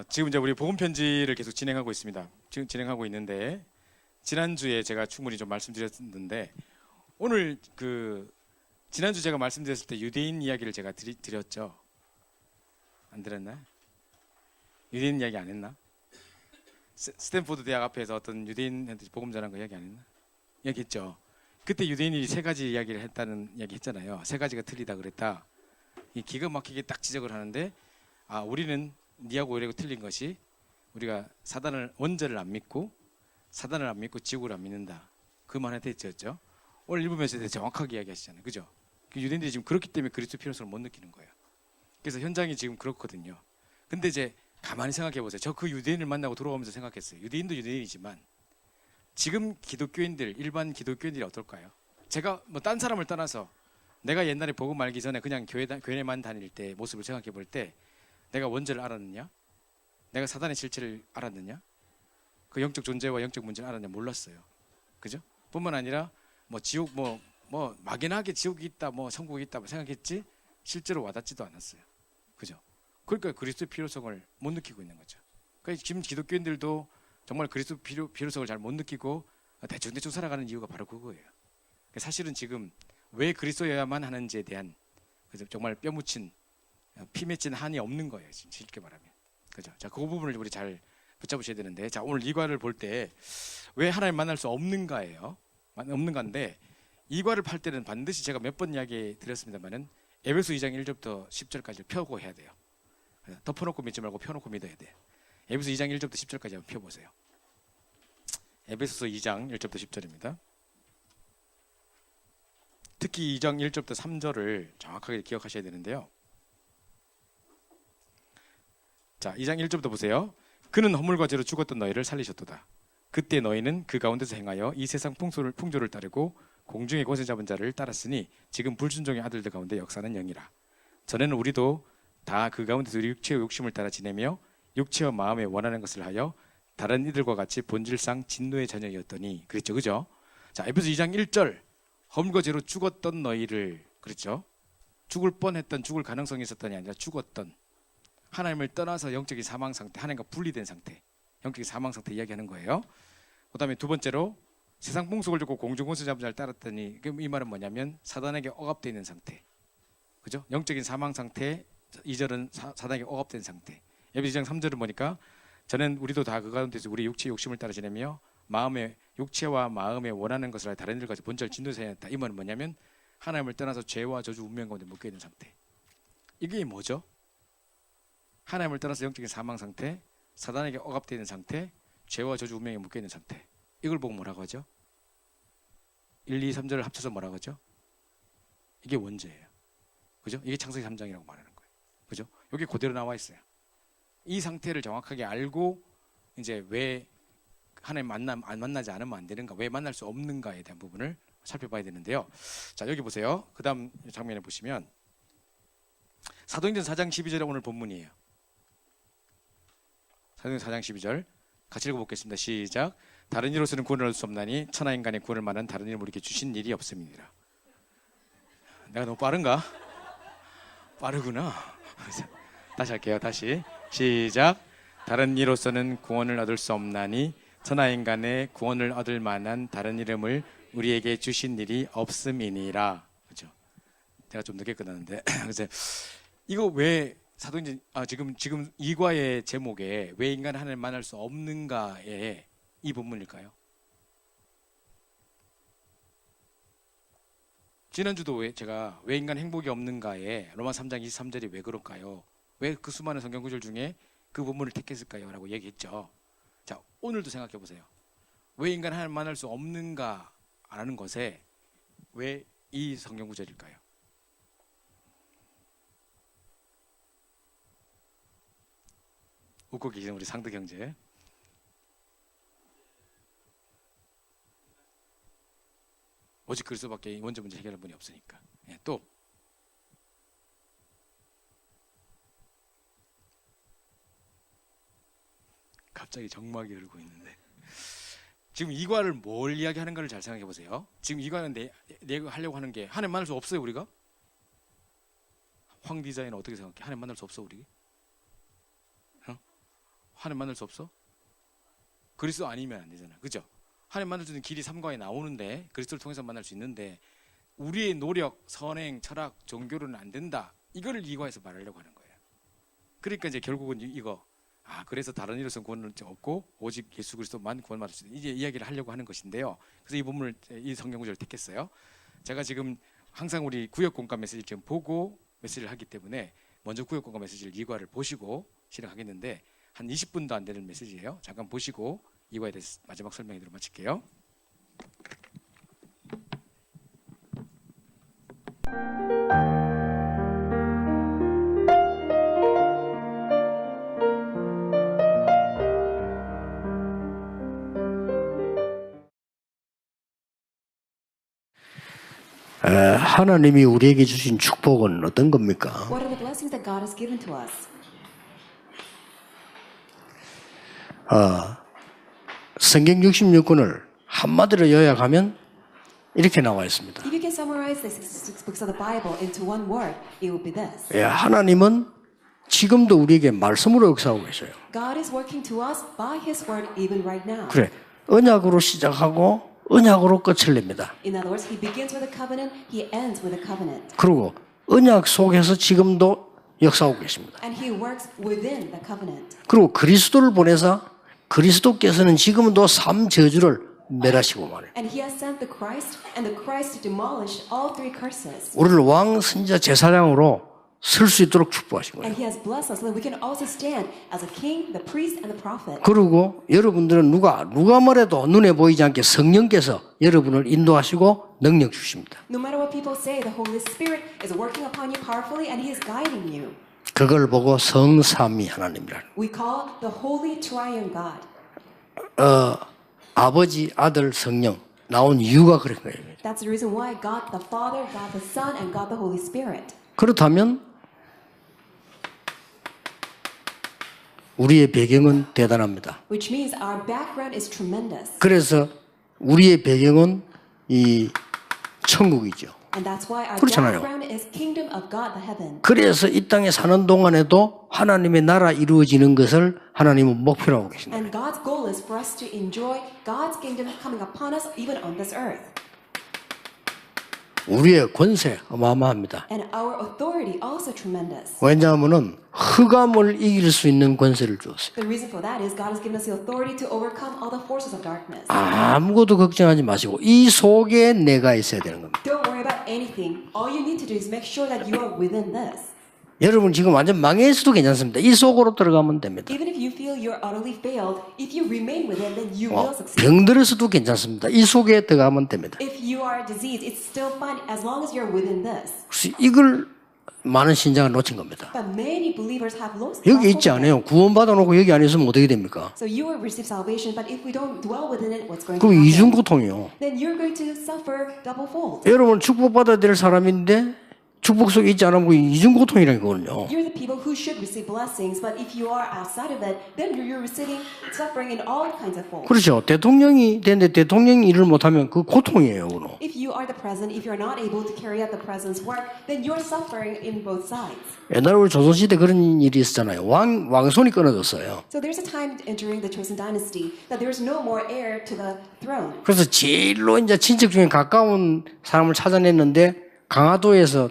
지금 이제 우리 복음 편지를 계속 진행하고 있습니다. 지금 진행하고 있는데 지난주에 제가 충분히 좀 말씀드렸는데 오늘 지난주 제가 말씀드렸을 때 유대인 이야기를 제가 드렸죠. 안 들었나? 유대인 이야기 안 했나? 스탠포드 대학 앞에서 어떤 유대인한테 복음 전한 거 이야기 안 했나? 이야기했죠. 그때 유대인이 세 가지 이야기를 했다는 이야기 했잖아요. 세 가지가 틀리다 그랬다. 이 기가 막히게 딱 지적을 하는데 우리는 니하고 이래고 틀린 것이 우리가 원죄를 안 믿고 사단을 안 믿고 지옥을 안 믿는다. 그 말에 대해서였죠. 오늘 읽으면서 정확하게 이야기하시잖아요. 그죠? 유대인들이 지금 그렇기 때문에 그리스도 필요성을 못 느끼는 거예요. 그래서 현장이 지금 그렇거든요. 근데 이제 가만히 생각해 보세요. 저 그 유대인을 만나고 돌아오면서 생각했어요. 유대인도 유대인이지만 지금 기독교인들, 일반 기독교인들이 어떨까요? 제가 뭐 딴 사람을 떠나서 내가 옛날에 복음 알기 전에 그냥 교회만 다닐 때 모습을 생각해 볼 때 내가 원죄를 알았느냐? 내가 사단의 실체를 알았느냐? 그 영적 존재와 영적 문제를 알았느냐? 몰랐어요. 그죠? 뿐만 아니라 뭐 지옥 뭐 막연하게 지옥이 있다, 뭐 천국이 있다 생각했지 실제로 와닿지도 않았어요. 그죠? 그러니까 그리스도의 필요성을 못 느끼고 있는 거죠. 그러니까 지금 기독교인들도 정말 그리스도 필요성을 잘 못 느끼고 대충 살아가는 이유가 바로 그거예요. 사실은 지금 왜 그리스도여야만 하는지에 대한 정말 뼈묻힌 피 맺힌 한이 없는 거예요. 쉽게 말하면. 그죠? 자, 그 부분을 우리 잘 붙잡으셔야 되는데, 자, 오늘 이과를 볼 때 왜 하나님 만날 수 없는가예요. 없는가인데 이과를 팔 때는 반드시 제가 몇 번 이야기 드렸습니다만은 에베소 2장 1절부터 10절까지 펴고 해야 돼요. 덮어놓고 믿지 말고 펴놓고 믿어야 돼요. 에베소 2장 1절부터 10절까지 한번 펴보세요. 에베소서 2장 1절부터 10절입니다. 특히 2장 1절부터 3절을 정확하게 기억하셔야 되는데요. 자, 2장 1절부터 보세요. 그는 허물과 죄로 죽었던 너희를 살리셨도다. 그때 너희는 그 가운데서 행하여 이 세상 풍조를 따르고 공중의 권세 잡은 자를 따랐으니 지금 불순종의 아들들 가운데 역사는 영이라. 전에는 우리도 다 그 가운데서 우리 육체의 욕심을 따라 지내며 육체와 마음에 원하는 것을 하여 다른 이들과 같이 본질상 진노의 자녀였더니 그랬죠. 그죠? 자, 에베소 2장 1절 허물과 죄로 죽었던 너희를 그랬죠. 죽을 뻔했던 죽을 가능성이 있었던이 아니라 죽었던 하나님을 떠나서 영적인 사망 상태, 하나님과 분리된 상태, 영적인 사망 상태 이야기하는 거예요. 그 다음에 두 번째로 세상 풍속을 듣고 공중권세 잡은 자를 따랐더니 이 말은 뭐냐면 사단에게 억압되어 있는 상태, 그죠? 영적인 사망 상태. 2절은 사단에게 억압된 상태. 에베소 2장 3절은 보니까 저는 우리도 다 그 가운데서 우리 육체의 욕심을 따라 지내며 육체와 마음에 원하는 것을 하여 다른 일까지 본절 진노세였다. 이 말은 뭐냐면 하나님을 떠나서 죄와 저주 운명 가운데 묶여 있는 상태. 이게 뭐죠? 하나님을 떠나서 영적인 사망 상태, 사단에게 억압되어 있는 상태, 죄와 저주 운명에 묶여 있는 상태. 이걸 보고 뭐라고 하죠? 1, 2, 3절을 합쳐서 뭐라고 하죠? 이게 원죄예요. 그죠? 이게 창세기 3장이라고 말하는 거예요. 그죠? 여기 그대로 나와 있어요. 이 상태를 정확하게 알고 이제 왜 하나님 안 만나지 않으면 안 되는가, 왜 만날 수 없는가에 대한 부분을 살펴봐야 되는데요. 자, 여기 보세요. 그 다음 장면에 보시면 사도행전 4장 12절에 오늘 본문이에요. 사도행전 4장 12절 같이 읽어보겠습니다. 시작. 다른 이로서는 구원을 얻을 수 없나니 천하 인간의 구원을 말한 다른 이름 우리에게 주신 일이 없음이니라. 내가 너무 빠른가? 빠르구나. 다시 할게요. 다시 시작. 다른 이로서는 구원을 얻을 수 없나니 천하 인간의 구원을 얻을 만한 다른 이름을 우리에게 주신 일이 없음이니라. 그렇죠? 제가 좀 늦게 끝났는데 그래서 이거 왜 사도행전 지금 이과의 제목에 왜 인간 하나님을 만날 수 없는가에 이 본문일까요? 지난주도 제가 왜 인간 행복이 없는가에 로마 3장 23절이 왜 그럴까요? 왜 그 수많은 성경 구절 중에 그 본문을 택했을까요? 라고 얘기했죠. 자, 오늘도 생각해 보세요. 왜 인간 하나님을 만날 수 없는가라는 것에 왜 이 성경 구절일까요? 웃고 계시는 우리 상득 형제. 오직 그리스도밖에 원죄 문제 해결할 분이 없으니까. 예, 또 갑자기 정막이 흐르고 있는데 지금 이과를 뭘 이야기하는가를 잘 생각해 보세요. 지금 이과는 내가 하려고 하는 게 하나님 만날 수 없어요. 우리가 황 디자이너 어떻게 생각해? 하나님 만날 수 없어 우리? 하나님 만날 수 없어? 그리스도 아니면 안 되잖아. 그죠? 하나님 만날 수 있는 길이 삼가에 나오는데 그리스도를 통해서 만날 수 있는데 우리의 노력, 선행, 철학, 종교로는 안 된다. 이거를 이과에서 말하려고 하는 거예요. 그러니까 이제 결국은 이거 그래서 다른 이로서는 구원을 없고 오직 예수 그리스도만 구원받을 수 있다. 이제 이야기를 하려고 하는 것인데요. 그래서 이 본문을 이 성경 구절을 택했어요. 제가 지금 항상 우리 구역 공감 메시지를 지금 보고 메시지를 하기 때문에 먼저 구역 공감 메시지를 이과를 보시고 실행하겠는데 한 20분도 안 되는 메시지예요. 잠깐 보시고 이과에 대해서 마지막 설명으로 마칠게요. 하나님이 우리에게 주신 축복은 어떤 겁니까? What are the blessings that God has given to us? 성경 66권을 한마디로 요약하면 이렇게 나와 있습니다. If you can summarize the 66 books of the Bible into one word, it would be this. 하나님은 지금도 우리에게 말씀으로 역사하고 계셔요. God is working to us by His word even right now. 그래, 언약으로 시작하고 언약으로 끝을 냅니다. In other words, He begins with a covenant, He ends with a covenant. 그리고 언약 속에서 지금도 역사하고 계십니다. And He works within the covenant. 그리고 그리스도를 보내서 그리스도께서는 지금도 3저주를 멸하시고 말해요. And He has sent the Christ, and the Christ demolished all three curses. 우리를 왕, 선지자, 제사장으로 설 수 있도록 축복하신 거예요. And He has blessed us so that we can also stand as a king, the priest, and the prophet. 그리고 여러분들은 누가 뭐래도 눈에 보이지 않게 성령께서 여러분을 인도하시고 능력 주십니다. No matter what people say, the Holy Spirit is working upon you powerfully, and He is guiding you. 그걸 보고 성삼위 하나님이라는. We call the Holy Triune God. 아버지, 아들, 성령 나온 이유가 그런 거예요. That's the reason why God the Father, God the Son, and God the Holy Spirit. 그렇다면 우리의 배경은 대단합니다. Which means our background is tremendous. 그래서 우리의 배경은 이 천국이죠. And that's why our 그렇잖아요. background is kingdom of God, the heaven. 그래서 이 땅에 사는 동안에도 하나님의 나라 이루어지는 것을 하나님은 목표로 하고 계십니다. And God's goal is for us to enjoy God's kingdom coming upon us even on this earth. 우리의 권세 어마어마합니다. And our authority also tremendous. 왜냐하면은 흑암을 이길 수 있는 권세를 주었어요. The reason for that is God has given us the authority to overcome all the forces of darkness. 아무것도 걱정하지 마시고 이 속에 내가 있어야 되는 겁니다. Don't worry about anything. All you need to do is make sure that you are within this. 여러분 지금 완전 망했어도 괜찮습니다. 이 속으로 들어가면 됩니다. Even if you feel you're utterly failed, if you remain within, then you will succeed. 병들어서도 괜찮습니다. 이 속에 들어가면 됩니다. If you are diseased, it's still fine as long as you're within this. 혹시 이걸 많은 신자가 놓친 겁니다. But many believers have lost. 여기 있지 않아요. 구원받아 놓고 여기 안 있으면 어떻게 됩니까? So you will receive salvation, but if we don't dwell within it, what's going to 그럼 happen? 이중고통이요. Then you're going to suffer double fold. 여러분 축복받아야 될 사람인데 축복 속에 있지 않으면 이중고통이라는 거거든요. You're the people who should receive blessings, but if you are outside of it, then you're receiving suffering in all kinds of forms. 그렇죠. 대통령이 되는데 대통령이 일을 못하면 그 고통이에요. 그거. If you are the president, if you're not able to carry out the president's work, then you're suffering in both sides. 옛날에 우리 조선시대 그런 일이 있었잖아요. 왕손이 끊어졌어요. So there's a time entering the Joseon dynasty that there's no more heir to the throne. 그래서 제일로 이제 친척 중에 가까운 사람을 찾아냈는데 강화도에서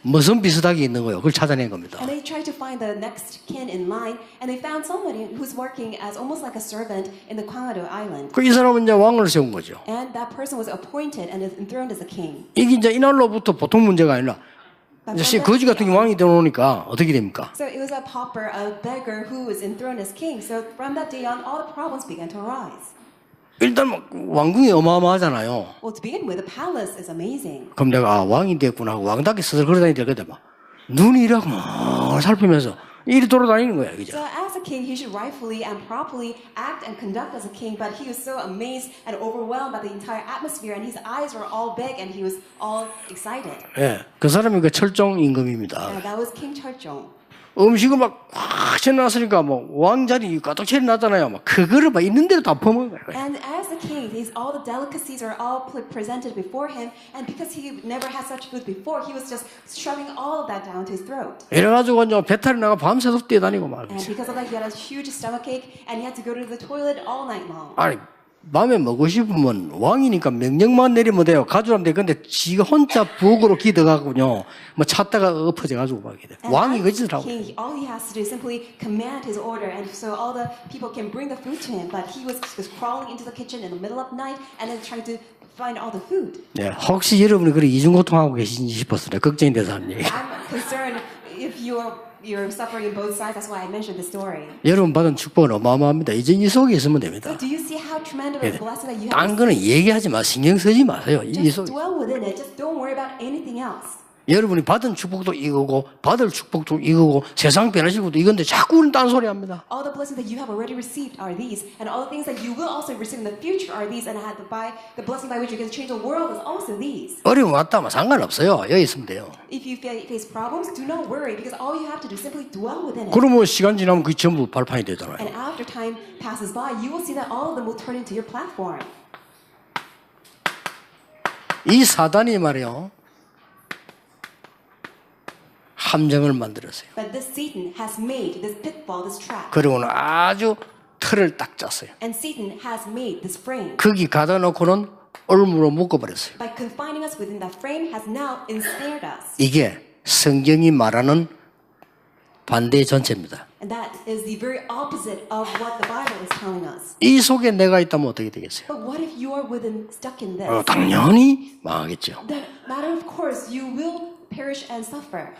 무슨 비슷하게 있는 거예요. 그걸 찾아낸 겁니다. And they tried to find the next kin in line, and they found somebody who's working as almost like a servant in the Gwangdo Island. 그 이 사람은 이제 왕을 세운 거죠. And that person was appointed and is enthroned as a king. 이게 이제 이날로부터 보통 문제가 아니라 이제 거지 같은 게 왕이 되어놓으니까 어떻게 됩니까? So it was a pauper, a beggar who was enthroned as king. So from that day on, all the problems began to arise. 일단 왕궁이 어마어마하잖아요. Well, to begin with, the palace is amazing. 그럼 내가 왕이 됐구나 하고 왕답게 스스로 걸어다니게 되거든. 막 눈이 이라고 막 살피면서 이리 돌아다니는 거야, 그죠? So as a king, he should rightfully and properly act and conduct as a king, but he was so amazed and overwhelmed by the entire atmosphere, and his eyes were all big, and he was all excited. 예, 그 사람이 그 철종 임금입니다. And that was King Cheolcheong. 음식을 막확 채워놨으니까 뭐 왕자리 가득 채워놨잖아요. 막 그거를 막 있는 대로 다 퍼먹은 거예요. And as the king, all the delicacies are all presented before him, and because he never had such food before, he was just shoving all of that down to his throat. 이래가지고 이제 배탈이 나가 밤새도록 뛰어다니고 막. And because of that, he had a huge stomachache, and he had to go to the toilet all night long. 아니 밤에 먹고 싶으면 왕이니까 명령만 내리면 돼요. 가져오면 돼. 근데 지 혼자 부엌으로 기대가군요. 뭐 찾다가 엎어져가지고 막 이래. And 왕이 as 그짓을 하고. king, all he has to do is simply command his order, and so all the people can bring the food to him. But he was just crawling into the kitchen in the middle of the night and then trying to find all the food. 네, 혹시 여러분이 그래 이중고통하고 계신지 싶었어요. 걱정이 돼서 하는 얘기. I'm concerned if you're suffering in both sides. That's why I mentioned the story. 여러분 받은 축복은 어마어마합니다. 이제 이 속에 있으면 됩니다. So do you see how tremendous a blessing that you 딴 have? 거는 얘기하지 마. 신경 쓰지 마세요. 이 Just 속에. dwell within it. Just don't worry about anything else. 여러분이 받은 축복도 이거고 받을 축복도 이거고 세상 변하실 것도 이건데 자꾸 우리는 딴소리 합니다. All the blessings that you have already received are these, and all the things that you will also receive in the future are these, and the blessing by which you can change the world is also these. 어려움 왔다면 상관없어요. 여기 있으면 돼요. If you face problems, do not worry, because all you have to do is simply dwell within it. 그러면 시간 지나면 그게 전부 발판이 되잖아요. And after time passes by, you will see that all of them will turn into your platform. 이 사단이 말이요. 함정을 만들었어요. But this Satan has made this pitfall, this trap. 그리고는 아주 틀을 딱 짰어요. And Satan has made this frame. 거기 가다 놓고는 얼무로 묶어버렸어요. By confining us within that frame, has now ensnared us. 이게 성경이 말하는 반대의 전체입니다. And that is the very opposite of what the Bible is telling us. 이 속에 내가 있다면 어떻게 되겠어요? But what if you are stuck in this? 당연히 망하겠죠. Then, matter of course, you will perish and suffer.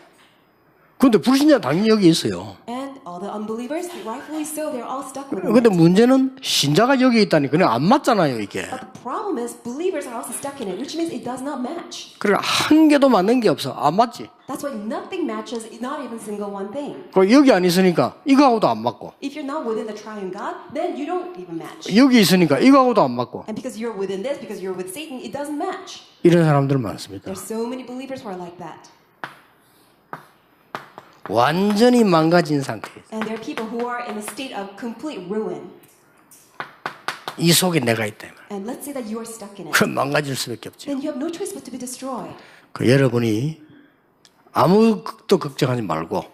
근데 불신자 당연히 여기 있어요. And all the unbelievers, rightfully so, they're all stuck with 근데 it. 문제는 신자가 여기 있다니 그냥 안 맞잖아요, 이게. But the problem is, believers are also stuck in it, which means it does not match. 그래 한 개도 맞는 게 없어. 안 맞지. That's why nothing matches, not even single one thing. 그 여기 안 있으니까 이거하고도 안 맞고. If you're not within the triune God, then you don't even match. 여기 있으니까 이거하고도 안 맞고. And because you're within this, because you're with Satan, it doesn't match. 이런 사람들 많습니다. There's so many believers who are like that. 완전히 망가진 상태예요. And there are people who are in a state of complete ruin. 이 속에 내가 있다. And let's say that you are stuck in it. 그럼 망가질 수밖에 없죠. Then you have no choice but to be destroyed. 그 여러분이 아무것도 걱정하지 말고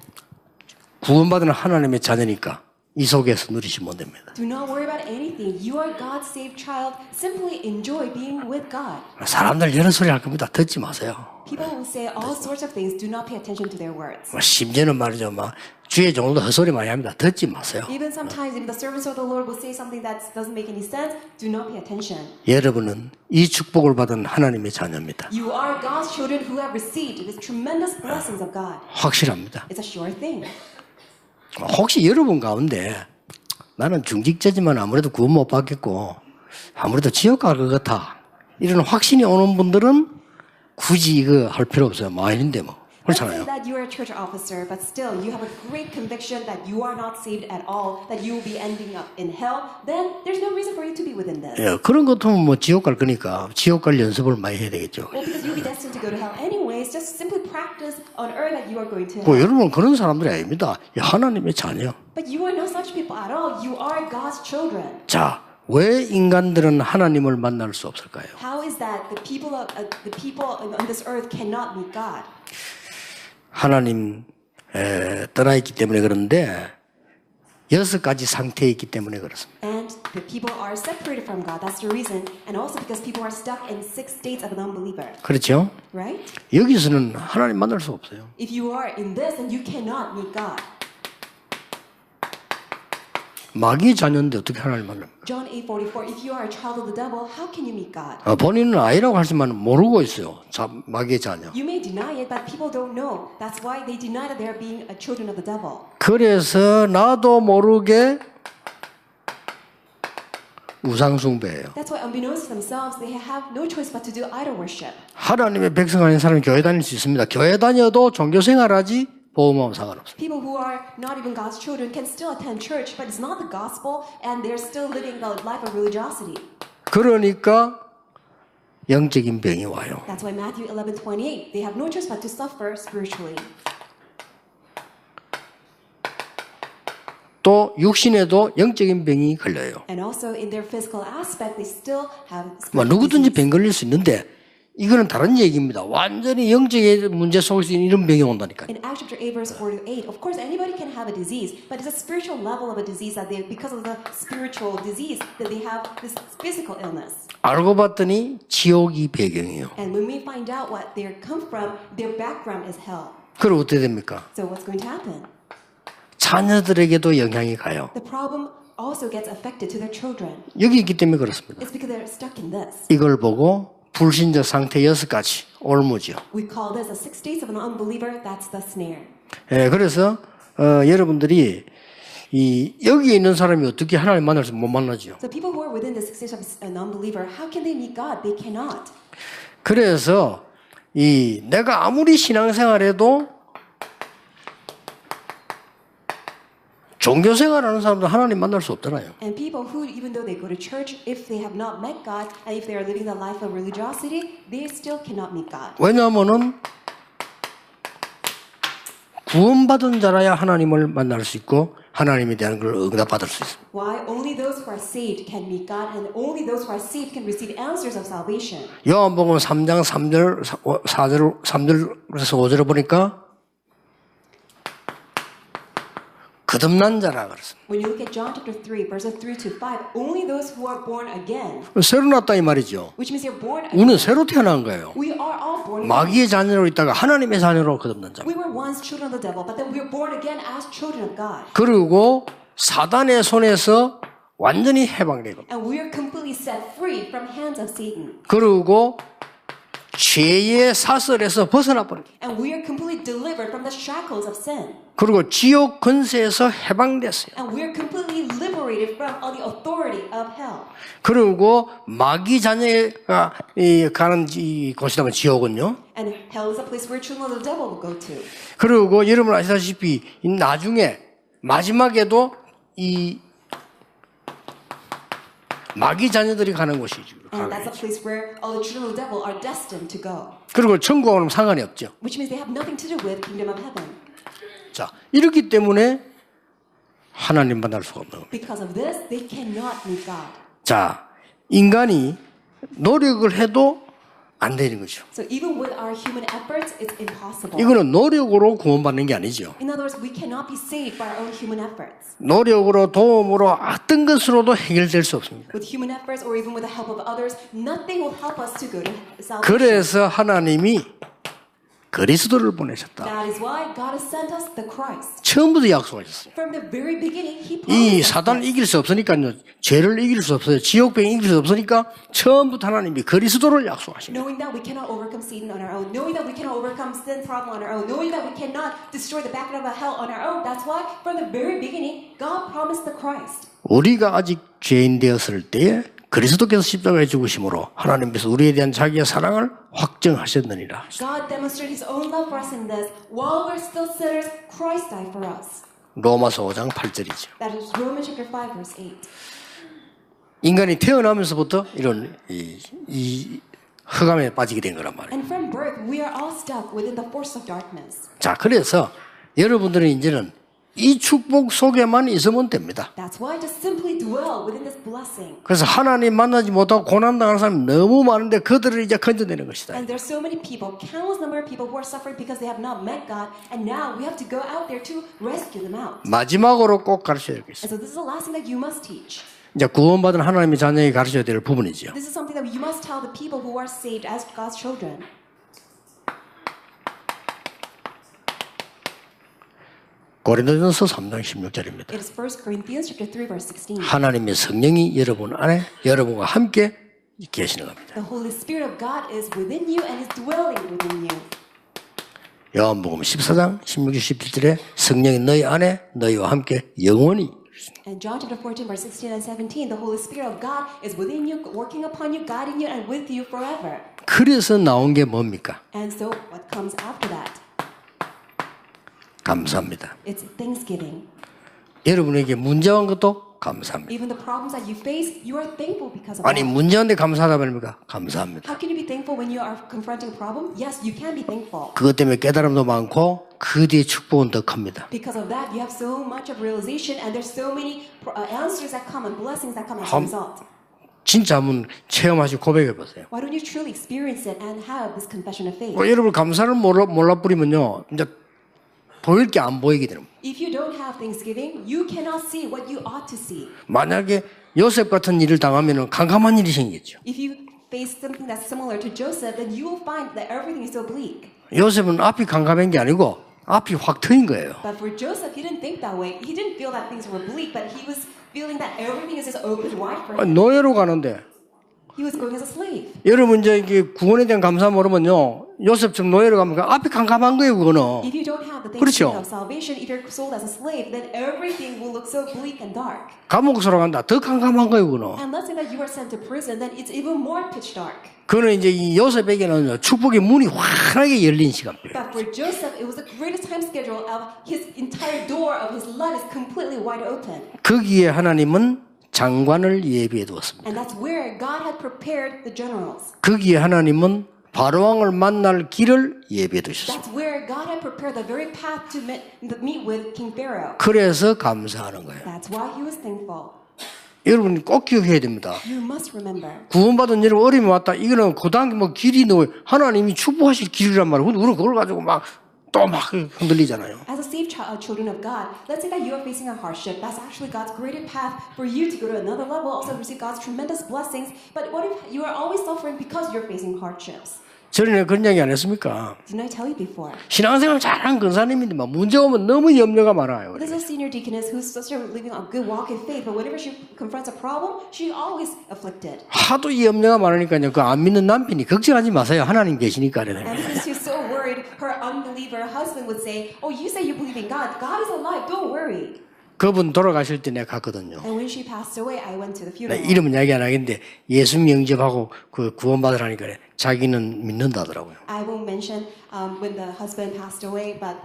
구원받은 하나님의 자녀니까 이 속에서 누리시면 됩니다. Do not worry about anything. You are God's saved child. Simply enjoy being with God. 사람들 여러 소리 할 겁니다. 듣지 마세요. People will say all sorts of things. Do not pay attention to their words. 심지어는 말이죠. 막 주의 종들도 헛소리 많이 합니다. 듣지 마세요. Even sometimes, even the servants of the Lord will say something that doesn't make any sense. Do not pay attention. 여러분은 이 축복을 받은 하나님의 자녀입니다. You are God's children who have received these tremendous blessings of God. 확실합니다. It's a sure thing. 혹시 여러분 가운데 나는 중직자지만 아무래도 구원 못 받겠고 아무래도 지옥 갈 것 같아 이런 확신이 오는 분들은 굳이 이거 할 필요 없어요. 마일인데 뭐 Let's say 그렇잖아요. that you are a church officer, but still you have a great conviction that you are not saved at all, that you will be ending up in hell, then there's no reason for you to be within this. 예, 그런 것 같으면 뭐 지옥 갈 거니까 지옥 갈 연습을 많이 해야 되겠죠. Well, because you'll be destined to go to hell anyways, just simply practice on earth that you are going to 뭐 hell. 여러분 그런 사람들이 아닙니다. 하나님의 자녀. But you are not such people at all. You are God's children. 자, 왜 인간들은 하나님을 만날 수 없을까요? How is that the people on this earth cannot meet God? 하나님 떠나 있기 때문에 그런데 6가지 상태에 있기 때문에 그렇습니다. And the people are separated from God. That's the reason. And also because people are stuck in 6 states of an unbeliever. 그렇죠? Right? 여기서는 하나님 만날 수 없어요. If you are in this, then you cannot meet God. 마귀의 자녀인데 어떻게 하나님 만납니까? John 8:44. If you are a child of the devil, how can you meet God? 본인은 아이라고 하지만 모르고 있어요. 마귀의 자녀. You may deny it, but people don't know. That's why they deny that they are being a children of the devil. 그래서 나도 모르게 우상 숭배예요. That's why unbeknownst to themselves, they have no choice but to do idol worship. 하나님의 백성 아닌 사람은 교회 다닐 수 있습니다. 교회 다녀도 종교 생활하지 보험하면 상관없어요. People who are not even God's children can still attend church, but it's not the gospel, and they're still living the life of religiosity. 그러니까 영적인 병이 와요. That's why Matthew 11:28, they have no choice but to suffer spiritually. 또 육신에도 영적인 병이 걸려요. And also in their physical aspect, they still have 뭐 spiritual 누구든지 disease. 병 걸릴 수 있는데 이거는 다른 얘기입니다. 완전히 영적인 문제 속에서 이런 병이 온다니까요. In Acts chapter 8, verse 4-8, of course anybody can have a disease, but it's a spiritual level of a disease that they, because of the spiritual disease, that they have this physical illness. 알고 봤더니 지옥이 배경이에요. And when we find out what they come from, their background is hell. 그럼 어떻게 됩니까? So what's going to happen? 자녀들에게도 영향이 가요. The problem also gets affected to their children. 여기 있기 때문에 그렇습니다. It's because they're stuck in this. 이걸 보고 불신적 상태 6가지 올무죠. We call this the 6 states of an unbeliever. That's the snare. 예, 그래서 여러분들이 여기에 있는 사람이 어떻게 하나님 만날수 못 만나죠. So people who are within the 6 states of an unbeliever, how can they meet God? They cannot. 그래서 내가 아무리 신앙생활해도 종교생활하는 사람도 하나님 만날 수 없잖아요. And people who, even though they go to church, if they have not met God, and if they are living the life of religiosity, they still cannot meet God. 왜냐하면은 구원받은 자라야 하나님을 만날 수 있고 하나님에 대한 걸 응답받을 수 있습니다. Why? Only those who are saved can meet God, and only those who are saved can receive answers of salvation. 요한복음 3장 3절에서 5절에 보니까 거듭난 자라 그랬습니다. When you look at John chapter 3, verses 3 to 5, only those who are born again, 새로 났다 이 말이죠. which means you're born again. 우리는 새로 태어난 거예요. We are all born again. 마귀의 자녀로 있다가 하나님의 자녀로 거듭난 자. We were once children of the devil, but then we are born again as children of God. 그리고 사단의 손에서 완전히 해방되고 And we are completely set free from hands of Satan. 그리고 죄의 사슬에서 벗어나 버립니다. And we are completely delivered from the shackles of sin. 그리고 지옥 권세에서 해방됐어요. And we are completely liberated from all the authority of hell. 그리고 마귀 자녀가 가는 곳이라면 지옥은요. And hell is a place where children of the devil will go to. 그리고 여러분 아시다시피 나중에 마지막에도 이 마귀 자녀들이 가는 곳이죠. And that's a place where all the children of the devil are destined to go. 그리고 천국하고는 상관이 없죠. Which means they have nothing to do with kingdom of heaven. 자, 이렇기 때문에 하나님 만날 수가 없는 겁니다. Because of this, they cannot meet God. 자, 인간이 노력을 해도 안 되는 거죠. So even with our human efforts, it's impossible. 이거는 노력으로 구원받는 게 아니죠. In other words, we cannot be saved by our own human efforts. 노력으로 도움으로 어떤 것으로도 해결될 수 없습니다. With human efforts or even with the help of others, nothing will help us to go to salvation. 그래서 하나님이 그리스도를 보내셨다. That is why God has sent us the Christ. 처음부터 약속하셨어요. From the very beginning, He 이 promised us 사단을 this. 이길 수 없으니까요. 죄를 이길 수 없어요. 지옥병 이길 수 없으니까 처음부터 하나님이 그리스도를 약속하신 거예요. Knowing that we cannot overcome Satan on our own, knowing that we cannot overcome sin problem on our own, knowing that we cannot destroy the background of hell on our own. That's why from the very beginning, God promised the Christ. 우리가 아직 죄인 되었을 때에 그리스도께서 십자가에 죽으심으로 하나님께서 우리에 대한 자기의 사랑을 확정하셨느니라. God demonstrated His own love for us in this. While we're still sinners, Christ died for us. 로마서 5장 8절이죠. That is Romans chapter 5, verse 8. 인간이 태어나면서부터 이런 이 흑암에 빠지게 된 거란 말이에요. And from birth, we are all stuck within the force of darkness. 자, 그래서 여러분들은 이제는 이 축복 속에만 있으면 됩니다. That's why just simply dwell within this blessing. 그래서 하나님 만나지 못하고 고난당하는 사람이 너무 많은데 그들을 이제 건져내는 것이다. And there's so many people, countless number of people who are suffering because they have not met God, and now we have to go out there to rescue them out. 마지막으로 꼭 가르쳐야 되겠어요. And so this is the last thing that you must teach. 이제 구원받은 하나님의 자녀에게 가르쳐야 될 부분이죠. This is something that you must tell the people who are saved as God's children. 고린도전서 3장 16절입니다. It is 1 Corinthians chapter 3, verse 16. 하나님의 성령이 여러분 안에 여러분과 함께 계시는 겁니다. The Holy Spirit of God is within you and is dwelling within you. 요한복음 14장 16, 17절에 성령이 너희 안에 너희와 함께 영원히 And John chapter 14, verse 16 and 17, the Holy Spirit of God is within you, working upon you, guiding you, and with you forever. 그래서 나온 게 뭡니까? And so what comes after that? 감사합니다. It's thanksgiving. 여러분에게 문제 온 것도 감사합니다. Even the problems that you face, you are thankful because of 아니 that. 문제인데 감사하다 말입니까? 감사합니다. How can you be thankful when you are confronting a problem? Yes, you can be thankful. 그것 때문에 깨달음도 많고 그 뒤에 축복은 더 큽니다. Because of that, you have so much of realization, and there's so many answers that come and blessings that come as a Hum. result. 진짜 한번 체험하시고 고백해 보세요. Why don't you truly experience it and have this confession of faith? 여러분 감사를 몰라 뿌리면요, 이제 보일 게 안 보이게 되는 거예요. If you don't have Thanksgiving, you cannot see what you ought to see. 만약에 요셉 같은 일을 당하면은 캄캄한 일이 생기죠. If you face something that's similar to Joseph, then you will find that everything is so bleak. 요셉은 앞이 캄캄한 게 아니고 앞이 확 트인 거예요. But for Joseph, he didn't think that way. He didn't feel that things were bleak, but he was feeling that everything is just open wide for him. 노예로 가는데 He was going as a slave. 여러분 이제 이게 구원에 대한 감사 모르면요, 요셉처럼 노예로 가면 앞이 캄캄한 거예요, 그거는. If you don't have the 그렇죠. thanksgiving of salvation, if you're sold as a slave, then everything will look so bleak and dark. 감옥으로 간다, 더 캄캄한 거예요, 그거는. And let's say that you are sent to prison, then it's even more pitch dark. 그거는 이제 이 요셉에게는 축복의 문이 환하게 열린 시간표예요. But for Joseph, it was the greatest time schedule of his entire door of his life is completely wide open. 거기에 하나님은 장관을 예비해 두었습니다. And that's where God had prepared the generals. 거기에 하나님은 바로왕을 만날 길을 예비해 두셨습니다. That's where God had prepared the very path to meet with King Pharaoh. 그래서 감사하는 거예요. That's why he was thankful. 여러분 꼭 기억해야 됩니다. You must remember. 구원받은 여러분 어려움이 왔다. 이거는 그 다음에 뭐 길이 하나님이 축복하실 길이란 말이에요. 우리는 그걸 가지고 막 또 막 흔들리잖아요. As a saved children of God, let's say that you are facing a hardship. That's actually God's greater path for you to go to another level, also receive God's tremendous blessings. But what if you are always suffering because you're facing hardships? 전에 그런 이야기 안 했습니까? Didn't I tell you before? 신앙생활 잘하는 근사님인데 막 문제 오면 너무 염려가 많아요. There's a senior deaconess who's such a living a good walk in faith, but whenever she confronts a problem, she's always afflicted. 하도 이 염려가 많으니까요. 그 안 믿는 남편이 걱정하지 마세요. 하나님 계시니까. And because she's so worried, her unbeliever husband would say, "Oh, you say you believe in God. God is alive. Don't worry." 그분 돌아가실 때 내가 갔거든요. And when she passed away, I went to the 나 funeral. 이름은 이야기 안 하겠는데 예수 영접하고 그 구원받으라니까 자기는 믿는다더라고요. I won't mention when the husband passed away, but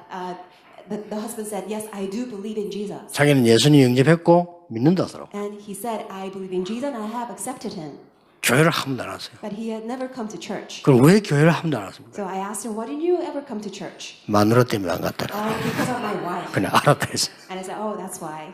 the husband said, "Yes, I do believe in Jesus." 자기는 예수님 영접했고 믿는다더라고요. And he said, "I believe in Jesus, and I have accepted him." 교회를 한 번도 안 왔어요. But he had never come to church. 그럼 왜 교회를 한 번도 안 왔습니까? So I asked him, "Why didn't you ever come to church?" 마누라 때문에 안 갔더라. Because of my wife. 그냥 알았다 했어요. And I said, "Oh, that's why."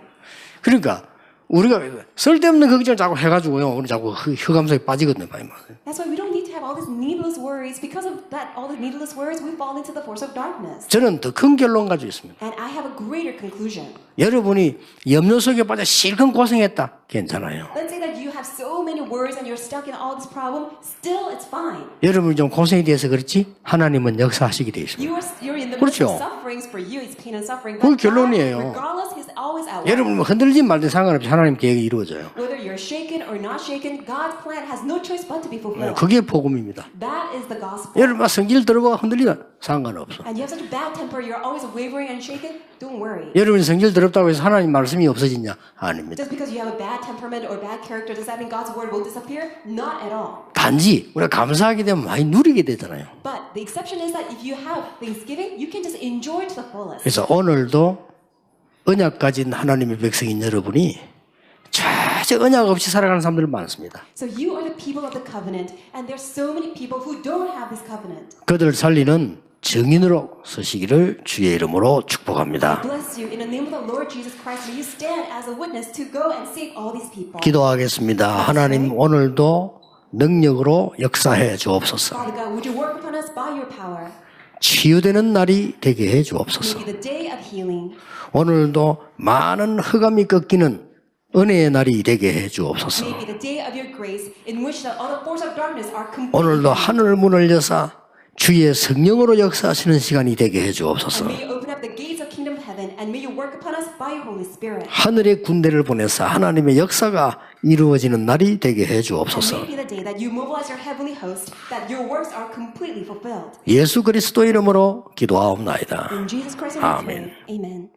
그러니까 우리가 쓸데없는 걱정을 자꾸 해가지고요. 우리 자꾸 흑암석에 빠지거든요. 많이. That's why we don't need to have all these needless worries. Because of that, all the needless worries, we fall into the force of darkness. 저는 더 큰 결론 가지고 있습니다. And I have a greater conclusion. 여러분이 염려 속에 빠져 실컷 고생했다. 괜찮아요. Let's say that you have so many worries and you're stuck in all this problem. Still, it's fine. 여러분이 좀 고생이 돼서 그렇지 하나님은 역사하시게 되어 있습니다. You're in the midst 그렇죠. of sufferings. For you, it's pain and suffering. 그게 But God, 결론이에요. regardless, He's always at work. 여러분 뭐 흔들리든 말든 상관없이 하나님 계획이 이루어져요. Whether you're shaken or not shaken, God's plan has no choice but to be fulfilled. 그게 복음입니다. That is the gospel. 여러분 막 성질 들어보고 흔들리면 상관없어. And you have such a bad temper, you're always wavering and shaken, don't worry. 여러분이 성질 더럽다고 해서 하나님 말씀이 없어지냐? 아닙니다. Just because you have a bad temperament or bad character, does that mean God's word will disappear? Not at all. 단지 우리가 감사하게 되면 많이 누리게 되잖아요. But the exception is that if you have Thanksgiving, you can just enjoy to the fullest. 그래서 오늘도 언약 가진 하나님의 백성인 여러분이 전혀 언약 없이 살아가는 사람들 많습니다. So you are the people of the covenant, and there's so many people who don't have this covenant. 그들을 살리는 증인으로 서시기를 주의 이름으로 축복합니다. Bless you in the name of the Lord Jesus Christ. May you stand as a witness to go and save all these people. 기도하겠습니다. 하나님 오늘도 능력으로 역사해 주옵소서. Father God, would you work upon us by your power? 치유되는 날이 되게 해 주옵소서. May be the day of healing. 오늘도 많은 흑암이 꺾이는 은혜의 날이 되게 해 주옵소서. May be the day of your grace in which the other force of darkness are completely. 오늘도 하늘 문을 여사 주의 성령으로 역사하시는 시간이 되게 해 주옵소서. May you open up the gates of kingdom heaven and may you work upon us by your Holy Spirit. 하늘의 군대를 보내서 하나님의 역사가 이루어지는 날이 되게 해 주옵소서. May be the day that you mobilize your heavenly host, that your works are completely fulfilled. 예수 그리스도 이름으로 기도하옵나이다. In Jesus Christ's name, we 아멘. pray. Amen.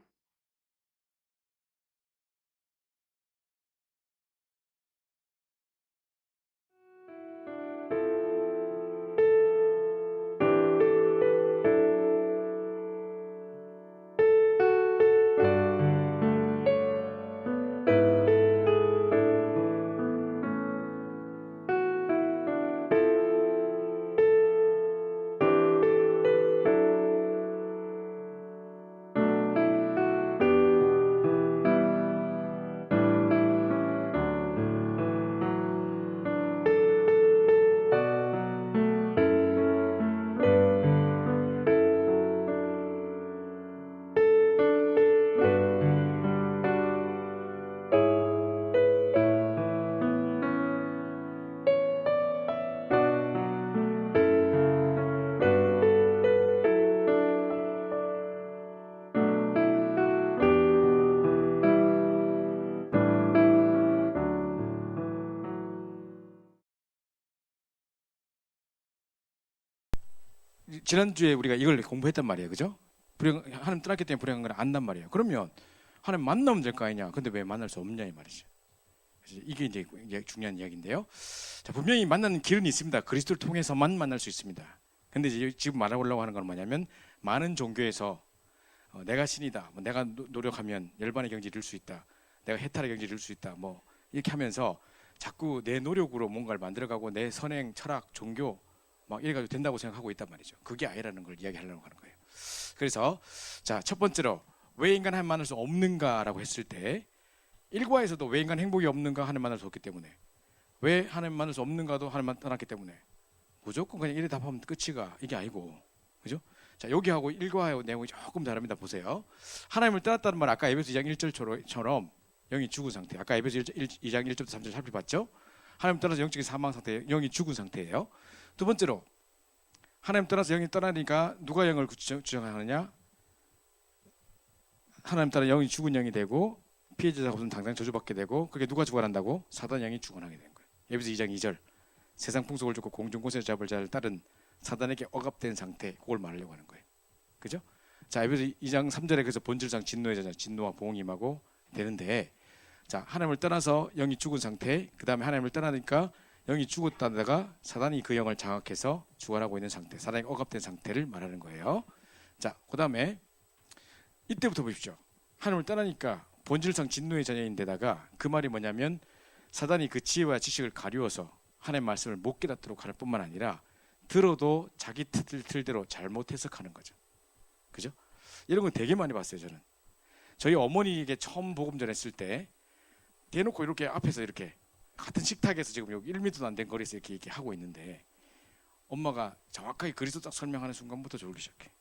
지난주에 우리가 이걸 공부했단 말이에요. 그죠? 하나님 떠났기 때문에 불행한 건 안단 말이에요. 그러면 하나님 만나면 될 거 아니냐. 근데 왜 만날 수 없냐 이 말이죠. 그래서 이게 이제 중요한 이야기인데요. 자, 분명히 만나는 길은 있습니다. 그리스도를 통해서만 만날 수 있습니다. 근데 이제 지금 말하려고 하는 건 뭐냐면 많은 종교에서 내가 신이다. 뭐 내가 노력하면 열반의 경지를 이룰 수 있다. 내가 해탈의 경지를 이룰 수 있다. 뭐 이렇게 하면서 자꾸 내 노력으로 뭔가를 만들어가고 내 선행, 철학, 종교 막 이래가지고 된다고 생각하고 있단 말이죠. 그게 아니라는 걸 이야기하려고 하는 거예요. 그래서 자, 첫 번째로 왜 인간 하나님 만날 수 없는가라고 했을 때 1과에서도 왜 인간 행복이 없는가 하나님 만날 수 없기 때문에 왜 하나님 만날 수 없는가도 하나님 떠났기 때문에 무조건 그냥 이래 답하면 끝이가 이게 아니고 그죠? 자, 여기하고 1과의 내용이 조금 다릅니다. 보세요. 하나님을 떠났다는 말 아까 에베소 2장 1절처럼 영이 죽은 상태. 아까 에베소 2장 1절부터 3절 살펴봤죠? 하나님 떠나서 영적인 사망 상태, 영이 죽은 상태예요. 두 번째로 하나님 떠나서 영이 떠나니까 누가 영을 주장하느냐? 하나님 따라 영이 죽은 영이 되고 피해자가 없으면 당장 저주받게 되고 그게 누가 주관한다고? 사단 영이 주관하게 되는 거예요. 에베소 2장 2절 세상 풍속을 쫓고 공중 권세 잡을 자를 따른 사단에게 억압된 상태, 그걸 말하려고 하는 거예요. 그죠? 자, 에베소 2장 3절에 그래서 본질상 진노의 자잖아요. 진노와 보응이 임하고 되는데, 자, 하나님을 떠나서 영이 죽은 상태, 그 다음에 하나님을 떠나니까 영이 죽었다다가 사단이 그 영을 장악해서 주관하고 있는 상태, 사단이 억압된 상태를 말하는 거예요. 자, 그 다음에 이때부터 보십시오. 하나님을 떠나니까 본질상 진노의 자녀인데다가 그 말이 뭐냐면 사단이 그 지혜와 지식을 가리워서 하나님의 말씀을 못 깨닫도록 할 뿐만 아니라 들어도 자기 틀대로 잘못 해석하는 거죠. 그죠? 이런 건 되게 많이 봤어요. 저는 저희 어머니에게 처음 복음 전했을 때 대놓고 이렇게 앞에서 이렇게 같은 식탁에서 지금 여기 1m도 안 된 거리에서 이렇게 하고 있는데 엄마가 정확하게 그리스도 딱 설명하는 순간부터 졸기 시작해.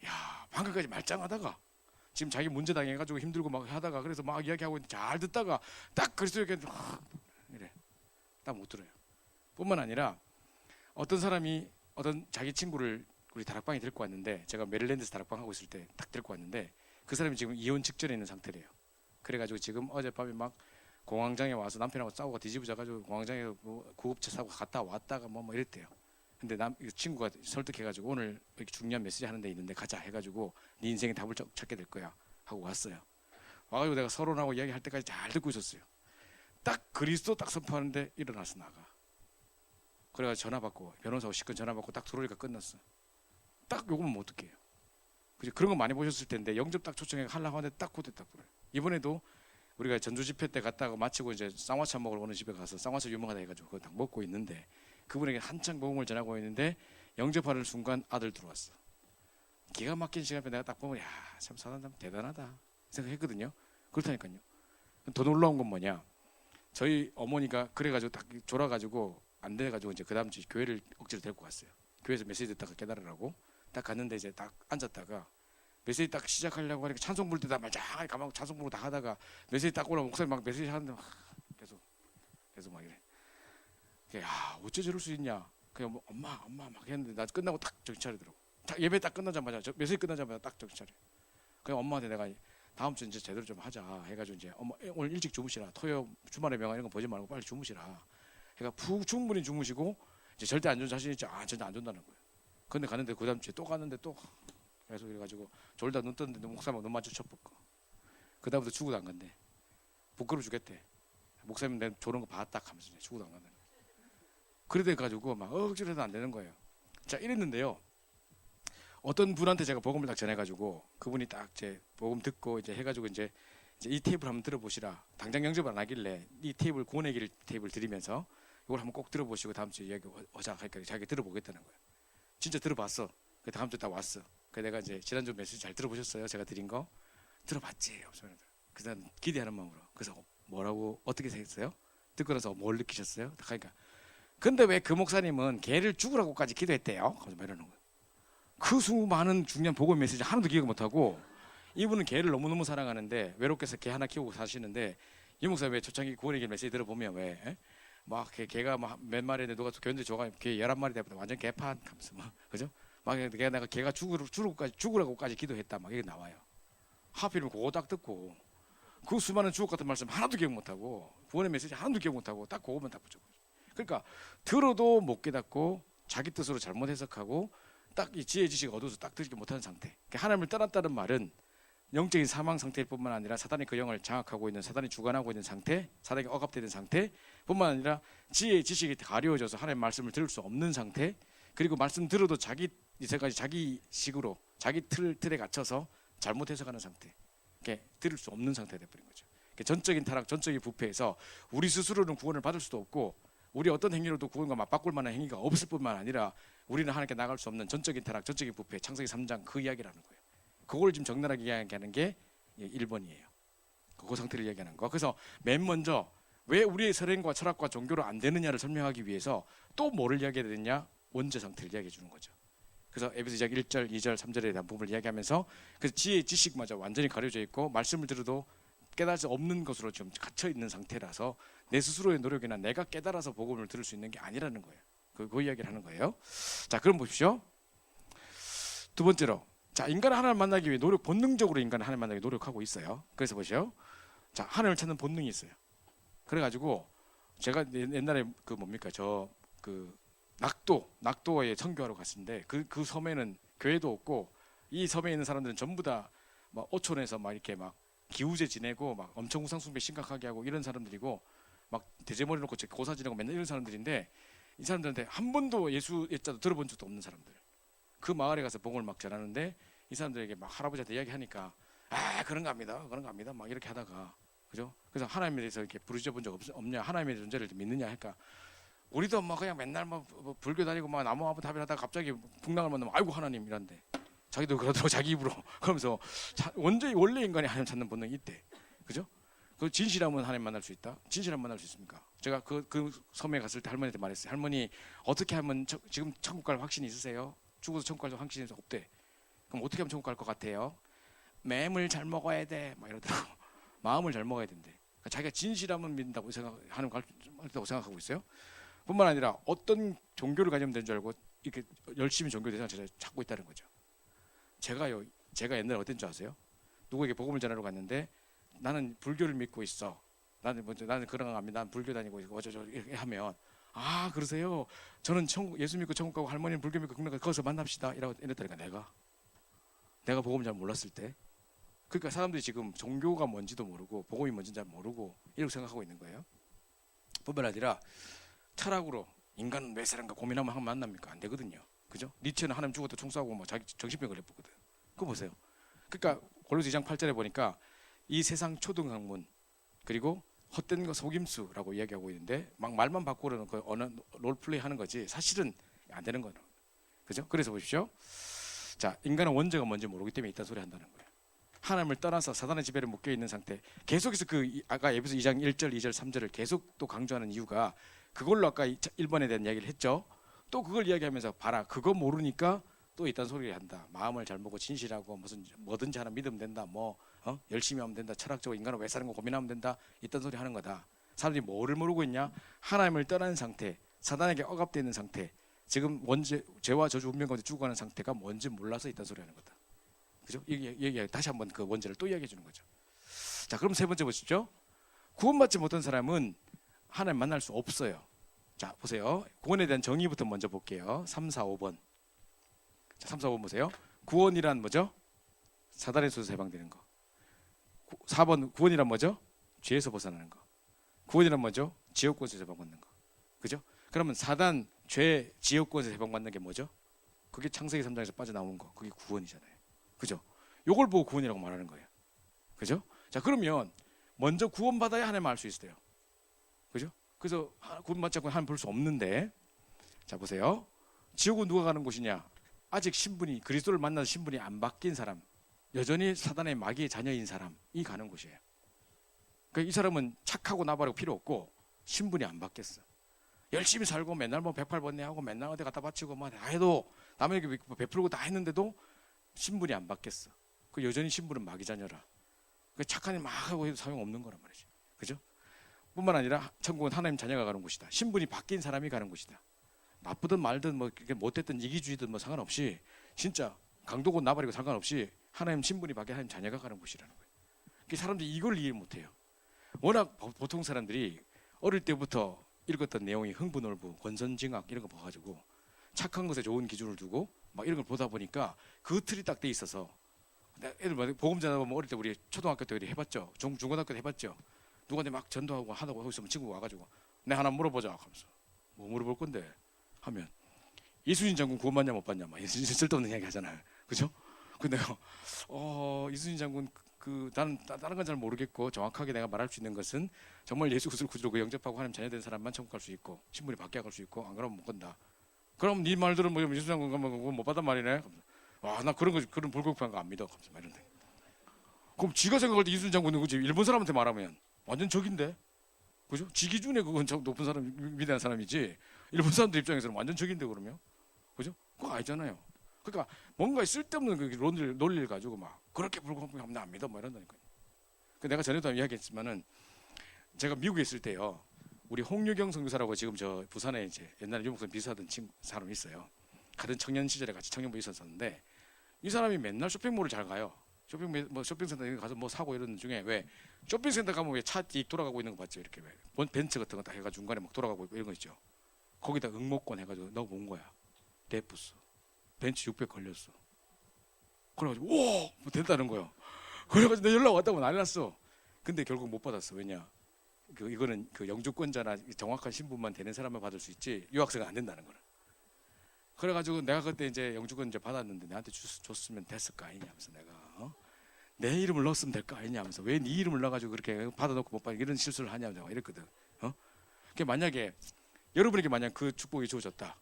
야, 방금까지 말짱하다가 지금 자기 문제 당해가지고 힘들고 막 하다가 그래서 막 이야기하고 있는데 잘 듣다가 딱 그리스도 얘기해 이래 딱 못 들어요. 뿐만 아니라 어떤 사람이 어떤 자기 친구를 우리 다락방에 데리고 왔는데 제가 메릴랜드에서 다락방 하고 있을 때 딱 데리고 왔는데 그 사람이 지금 이혼 직전에 있는 상태래요. 그래가지고 지금 어젯밤에 막 공황장애 와서 남편하고 싸우고 뒤집어져가지고 공황장애 뭐 구급차 사고 갔다 왔다가 뭐 이랬대요. 근데 친구가 설득해가지고 오늘 이렇게 중요한 메시지 하는 데 있는데 가자 해가지고 네 인생의 답을 찾게 될 거야 하고 왔어요. 와가지고 내가 서론하고 이야기할 때까지 잘 듣고 있었어요. 딱 그리스도 딱 선포하는데 일어나서 나가. 그래가지고 전화 받고 변호사하고 시큰 전화 받고 딱 들어오니까 끝났어. 딱 요거면 못 듣게요. 그죠? 그런 거 많이 보셨을 텐데 영접 딱 초청해 하려고 하는데 딱 그때 딱 그래요. 이번에도 우리가 전주 집회 때 갔다가 마치고 이제 쌍화차 먹으러 오는 집에 가서 쌍화차 유명하다 해가지고 그거 딱 먹고 있는데 그분에게 한창 복음을 전하고 있는데 영접하는 순간 아들 들어왔어. 기가 막힌 시간에 내가 딱 보면 야, 참 사람 참 대단하다 생각했거든요. 그렇다니까요. 더 놀라운 건 뭐냐? 저희 어머니가 그래가지고 딱 졸아가지고 안 돼가지고 이제 그 다음 주 교회를 억지로 데리고 갔어요. 교회에서 메시지 듣다가 깨달으라고 딱 갔는데 이제 딱 앉았다가 메시지 딱 시작하려고 하니까 찬송 부를 때 다 말짱하게 가만히 찬송 부르고 다 하다가 메시지 딱 올라오면 목사님 막 메시지 하는데 계속 막 이래. 야, 어째 저럴 수 있냐? 그냥 뭐 엄마 막 했는데 나 끝나고 딱 정신 차리더라고. 예배 딱 끝나자마자 메시지 끝나자마자 딱 정신 차려. 그냥 엄마한테 내가 다음 주 이제 제대로 좀 하자 해가지고 이제 엄마 오늘 일찍 주무시라. 토요 주말에 명화 이런 거 보지 말고 빨리 주무시라. 해가 푹 충분히 주무시고 이제 절대 안 좋은 자신 있지? 절대 안 좋다는 거예요. 근데 갔는데 그 다음 주에 또 갔는데 또 계속 이래가지고 졸다 눈 떴는데 목사님 눈 마주 쳐붙고 그 다음부터 죽어도 안 간대. 부끄러워 죽겠대. 목사님 내가 조는 거 봤다 하면서 죽어도 안 간다. 그래 가지고 막 억지로 해도 안 되는 거예요. 자, 이랬는데요. 어떤 분한테 제가 복음을 딱 전해가지고 그분이 딱 제 복음 듣고 이제 해가지고 이제 이 테이블 한번 들어보시라. 당장 영접을 안 하길래 이 테이블 구원의 길 테이블 드리면서 이걸 한번 꼭 들어보시고 다음 주에 이야기 하자 하니까 자기가 들어보겠다는 거예요. 진짜 들어봤어. 그 다음 주에 딱 왔어. 그 내가 이제 지난주 메시지 잘 들어보셨어요? 제가 드린 거 들어봤지. 그다음 기대하는 마음으로. 그래서 뭐라고 어떻게 생각했어요? 듣고 나서 뭘 느끼셨어요? 그러니까 근데 왜 그 목사님은 개를 죽으라고까지 기도했대요? 그래서 이러는 거예요. 그 수많은 중요한 복음 메시지 하나도 기억 못하고 이분은 개를 너무너무 사랑하는데 외롭게 해서 개 하나 키우고 사시는데 이 목사님 왜 초창기 구원의 길 메시지 들어보면 왜 막 개가 막 몇 마리인데 누가 견디 줘가 개 11마리 되면 완전 개판 하면서 막 그죠? 막 내가 개가 죽으라고까지 기도했다 막 이게 나와요. 하필이면 그거 딱 듣고 그 수많은 주옥 같은 말씀 하나도 기억 못하고 구원의 메시지 하나도 기억 못하고 딱 그거만 딱 붙여. 그러니까 들어도 못 깨닫고 자기 뜻으로 잘못 해석하고 딱 이 지혜 지식이 어두워서 딱 들지 못하는 상태. 그러니까 하나님을 떠났다는 말은 영적인 사망 상태일 뿐만 아니라 사단이 그 영을 장악하고 있는, 사단이 주관하고 있는 상태, 사단이 억압되는 상태뿐만 아니라 지혜의 지식이 가려워져서 하나님의 말씀을 들을 수 없는 상태, 그리고 말씀 들어도 자기 이제까지 자기 식으로 자기 틀에 갇혀서 잘못 해석하는 상태, 이렇게 들을 수 없는 상태가 돼버린 거죠. 그러니까 전적인 타락, 전적인 부패에서 우리 스스로는 구원을 받을 수도 없고 우리 어떤 행위로도 구원과 맞바꿀 만한 행위가 없을 뿐만 아니라 우리는 하나님께 나갈 수 없는 전적인 타락, 전적인 부패, 창세기 3장 그 이야기라는 거예요. 그걸 지금 적나라하게 이야기하는 게 1번이에요. 그 상태를 이야기하는 거. 그래서 맨 먼저 왜 우리의 선행과 철학과 종교로 안 되느냐를 설명하기 위해서 또 뭐를 이야기해야 되느냐? 원죄 상태를 이야기해 주는 거죠. 그래서 에베소 2장 1절, 2절, 3절에 대한 부분을 이야기하면서 그 지혜의 지식마저 완전히 가려져 있고 말씀을 들어도 깨달을 수 없는 것으로 좀 갇혀 있는 상태라서 내 스스로의 노력이나 내가 깨달아서 복음을 들을 수 있는 게 아니라는 거예요. 그 이야기를 하는 거예요. 자, 그럼 보십시오. 두 번째로, 자, 인간은 하나님을 만나기 위해 본능적으로 인간은 하나님을 만나기 위해 노력하고 있어요. 그래서 보시오. 자, 하나님을 찾는 본능이 있어요. 그래가지고 제가 옛날에 그 뭡니까 그 낙도에 선교하러 갔는데 그 섬에는 교회도 없고 이 섬에 있는 사람들은 전부 다 막 어촌에서 막 이렇게 막 기우제 지내고 막 엄청 우상숭배 심각하게 하고 이런 사람들이고 막 대제머리 놓고 고사 지내고 맨날 이런 사람들인데 이 사람들한테 한 번도 예수 예자도 들어본 적도 없는 사람들. 그 마을에 가서 복음을 막 전하는데 이 사람들에게 막 할아버지한테 이야기하니까 그런가 합니다 막 이렇게 하다가 그죠? 그래서 하나님에 대해서 이렇게 부르짖어 본 적 없냐? 하나님의 존재를 믿느냐 하니까 우리도 뭐 그냥 맨날 뭐 불교 다니고 막 나무 아무 답을 하다가 갑자기 풍랑을 만나면 아이고 하나님 이란데 자기도 그러더라고 자기 입으로 그러면서 원래 인간이 하나님 찾는 본능이 있대. 그죠? 그 진실하면 하나님 만날 수 있다. 진실하면 만날 수 있습니까? 제가 그 섬에 갔을 때 할머니한테 말했어요. 할머니 어떻게 하면 지금 천국 갈 확신이 있으세요? 죽어서 천국 갈 확신이 없대. 그럼 어떻게 하면 천국 갈 것 같아요? 맴을 잘 먹어야 돼. 막 이러더라고. 마음을 잘 먹어야 된대. 그러니까 자기가 진실하면 믿는다고 생각하고 있어요. 뿐만 아니라 어떤 종교를 가지면 되는 줄 알고 이렇게 열심히 종교 대상을 찾고 있다는 거죠. 제가 옛날에 어땠는 줄 아세요? 누구에게 복음을 전하러 갔는데 나는 불교를 믿고 있어. 나는 그런 거 합니다. 난 불교 다니고 있고 어쩌죠 이렇게 하면 그러세요? 저는 예수 믿고 천국 가고 할머니는 불교 믿고 거기서 만납시다. 이랬다니까 내가 복음을 잘 몰랐을 때. 그러니까 사람들이 지금 종교가 뭔지도 모르고 복음이 뭔지는 잘 모르고 이렇게 생각하고 있는 거예요. 뿐만 아니라 철학으로 인간은 왜 사람과 고민하면 한 만납니까? 안 되거든요. 그죠? 니체는 하나님 죽었다 총 쏘고 뭐 자기 정신병 걸렸거든. 그거 보세요. 그러니까 골로새 2장 8절에 보니까 이 세상 초등학문 그리고 헛된 거 속임수라고 이야기하고 있는데 막 말만 바꾸려는 그 어느 롤플레이 하는 거지 사실은 안 되는 거예요. 그죠? 그래서 보십시오. 자, 인간은 원죄가 뭔지 모르기 때문에 이딴 소리 한다는 거예요. 하나님을 떠나서 사단의 지배를 묶여 있는 상태. 계속해서 아까 에베소 2장 1절, 2절, 3절을 계속 또 강조하는 이유가 그걸로 아까 1번에 대한 이야기를 했죠. 또 그걸 이야기하면서 봐라. 그거 모르니까 또 이딴 소리를 한다. 마음을 잘 먹고 진실하고 뭐든지 하나 믿으면 된다. 열심히 하면 된다. 철학적으로 인간은 왜 사는 거 고민하면 된다. 이딴 소리 하는 거다. 사람들이 뭐를 모르고 있냐? 하나님을 떠난 상태, 사단에게 억압되어 있는 상태, 지금 죄와 저주 운명 가운데 죽어가는 상태가 뭔지 몰라서 이딴 소리 하는 거다. 그죠? 얘기 다시 한번 그 원죄를 또 이야기해 주는 거죠. 자, 그럼 세 번째 보십시오. 구원받지 못한 사람은 하나님 만날 수 없어요. 자, 보세요. 구원에 대한 정의부터 먼저 볼게요. 3, 4, 5번. 자, 3, 4, 5번 보세요. 구원이란 뭐죠? 사단의 소에서 해방되는 거. 4번 구원이란 뭐죠? 죄에서 벗어나는 거. 구원이란 뭐죠? 지옥권에서 해방받는 거. 그죠? 그러면 사단, 죄, 지옥권에서 해방받는 게 뭐죠? 그게 창세기 3장에서 빠져나온 거. 그게 구원이잖아요. 그죠? 요걸 보고 구원이라고 말하는 거예요. 그죠? 자, 그러면 먼저 구원받아야 하나님을 알 수 있어요. 그죠? 그래서 구원받지 않고 하나님 볼 수 없는데, 자 보세요. 지옥은 누가 가는 곳이냐? 아직 그리스도를 만나서 신분이 안 바뀐 사람, 여전히 사단의 마귀의 자녀인 사람이 가는 곳이에요. 그러니까 이 사람은 착하고 나발이고 필요 없고 신분이 안 바뀌었어. 열심히 살고 맨날 뭐 108번뇌하고 맨날 어디 갖다 바치고 뭐 다 해도 남에게 베풀고 다 했는데도 신분이 안 바뀌었어. 그 여전히 신분은 마귀 자녀라. 그 착한 일 막 하고 해도 소용없는 거란 말이죠. 그죠? 뿐만 아니라 천국은 하나님 자녀가 가는 곳이다. 신분이 바뀐 사람이 가는 곳이다. 나쁘든 말든 뭐 못됐든 이기주의든 뭐 상관없이 진짜 강도고 나발이고 상관없이 하나님 신분이 바뀐 하나님 자녀가 가는 곳이라는 거예요. 그 사람들이 이걸 이해 못해요. 워낙 보통 사람들이 어릴 때부터 읽었던 내용이 흥분월부, 권선징악 이런 거 봐가지고 착한 것에 좋은 기준을 두고 막 이런 걸 보다 보니까 그 틀이 딱 돼 있어서 내가 애들 뭐 복음 전하고 뭐 어릴 때 우리 초등학교 때 해봤죠. 중고등학교 때 해봤죠. 누구한테 막 전도하고 하다고 있으면 친구가 와가지고 내가 하나 물어보자 하면서 뭐 물어볼 건데 하면 이순신 장군 구원 받냐 못 받냐 막 쓸데없는 이야기 하잖아요. 그죠? 근데 내가 이순신 장군 나는 다른 건 잘 모르겠고 정확하게 내가 말할 수 있는 것은 정말 예수 그리스도를 구주로 영접하고 하나님 자녀된 사람만 천국 갈 수 있고 신분이 바뀌어 갈 수 있고 안 그러면 못 간다. 그럼 네 말들은 뭐 이순신 장군 가면 못 받단 말이네. 나 그런 불공평한 거 안 믿어. 막 이런데. 그럼 지가 생각할 때 이순신 장군은 그지 일본 사람한테 말하면 완전 적인데, 그죠? 지 기준에 그건 높은 사람, 위대한 사람이지. 일본 사람들 입장에서는 완전 적인데 그러면, 그죠? 그거 아니잖아요. 그러니까 뭔가 쓸데없는 그 논리를 가지고 막 그렇게 불공평하면 나 안 믿어, 뭐 이런다니까요. 내가 전에도 이야기했지만은 제가 미국에 있을 때요, 우리 홍유경 선교사라고 지금 저 부산에 이제 옛날에 유목선 비서하던 사람이 있어요. 같은 청년 시절에 같이 청년부 있었는데 이 사람이 맨날 쇼핑몰을 잘 가요. 쇼핑센터에 가서 뭐 사고 이러는 중에 왜 쇼핑센터 가면 왜 차 띡 돌아가고 있는 거 봤죠? 이렇게 왜 벤츠 같은 거 딱 해가지고 중간에 막 돌아가고 이런 거 있죠. 거기다 응모권 해가지고 넣어본 거야. 대부스 벤츠 600 걸렸어. 그래가지고 오! 뭐 된다는 거예요. 그래가지고 내 연락 왔다고 난리 났어. 근데 결국 못 받았어. 왜냐? 이거는 그 영주권자나 정확한 신분만 되는 사람만 받을 수 있지 유학생은 안 된다는 거라. 그래가지고 내가 그때 이제 영주권 이제 받았는데 나한테 줬으면 됐을 거 아니냐면서 내가 내 이름을 넣었으면 될 거 아니냐면서 왜 네 이름을 넣어가지고 그렇게 받아놓고 못 받는 이런 실수를 하냐면서 이랬거든. 그게 만약에 여러분에게 만약 그 축복이 주어졌다.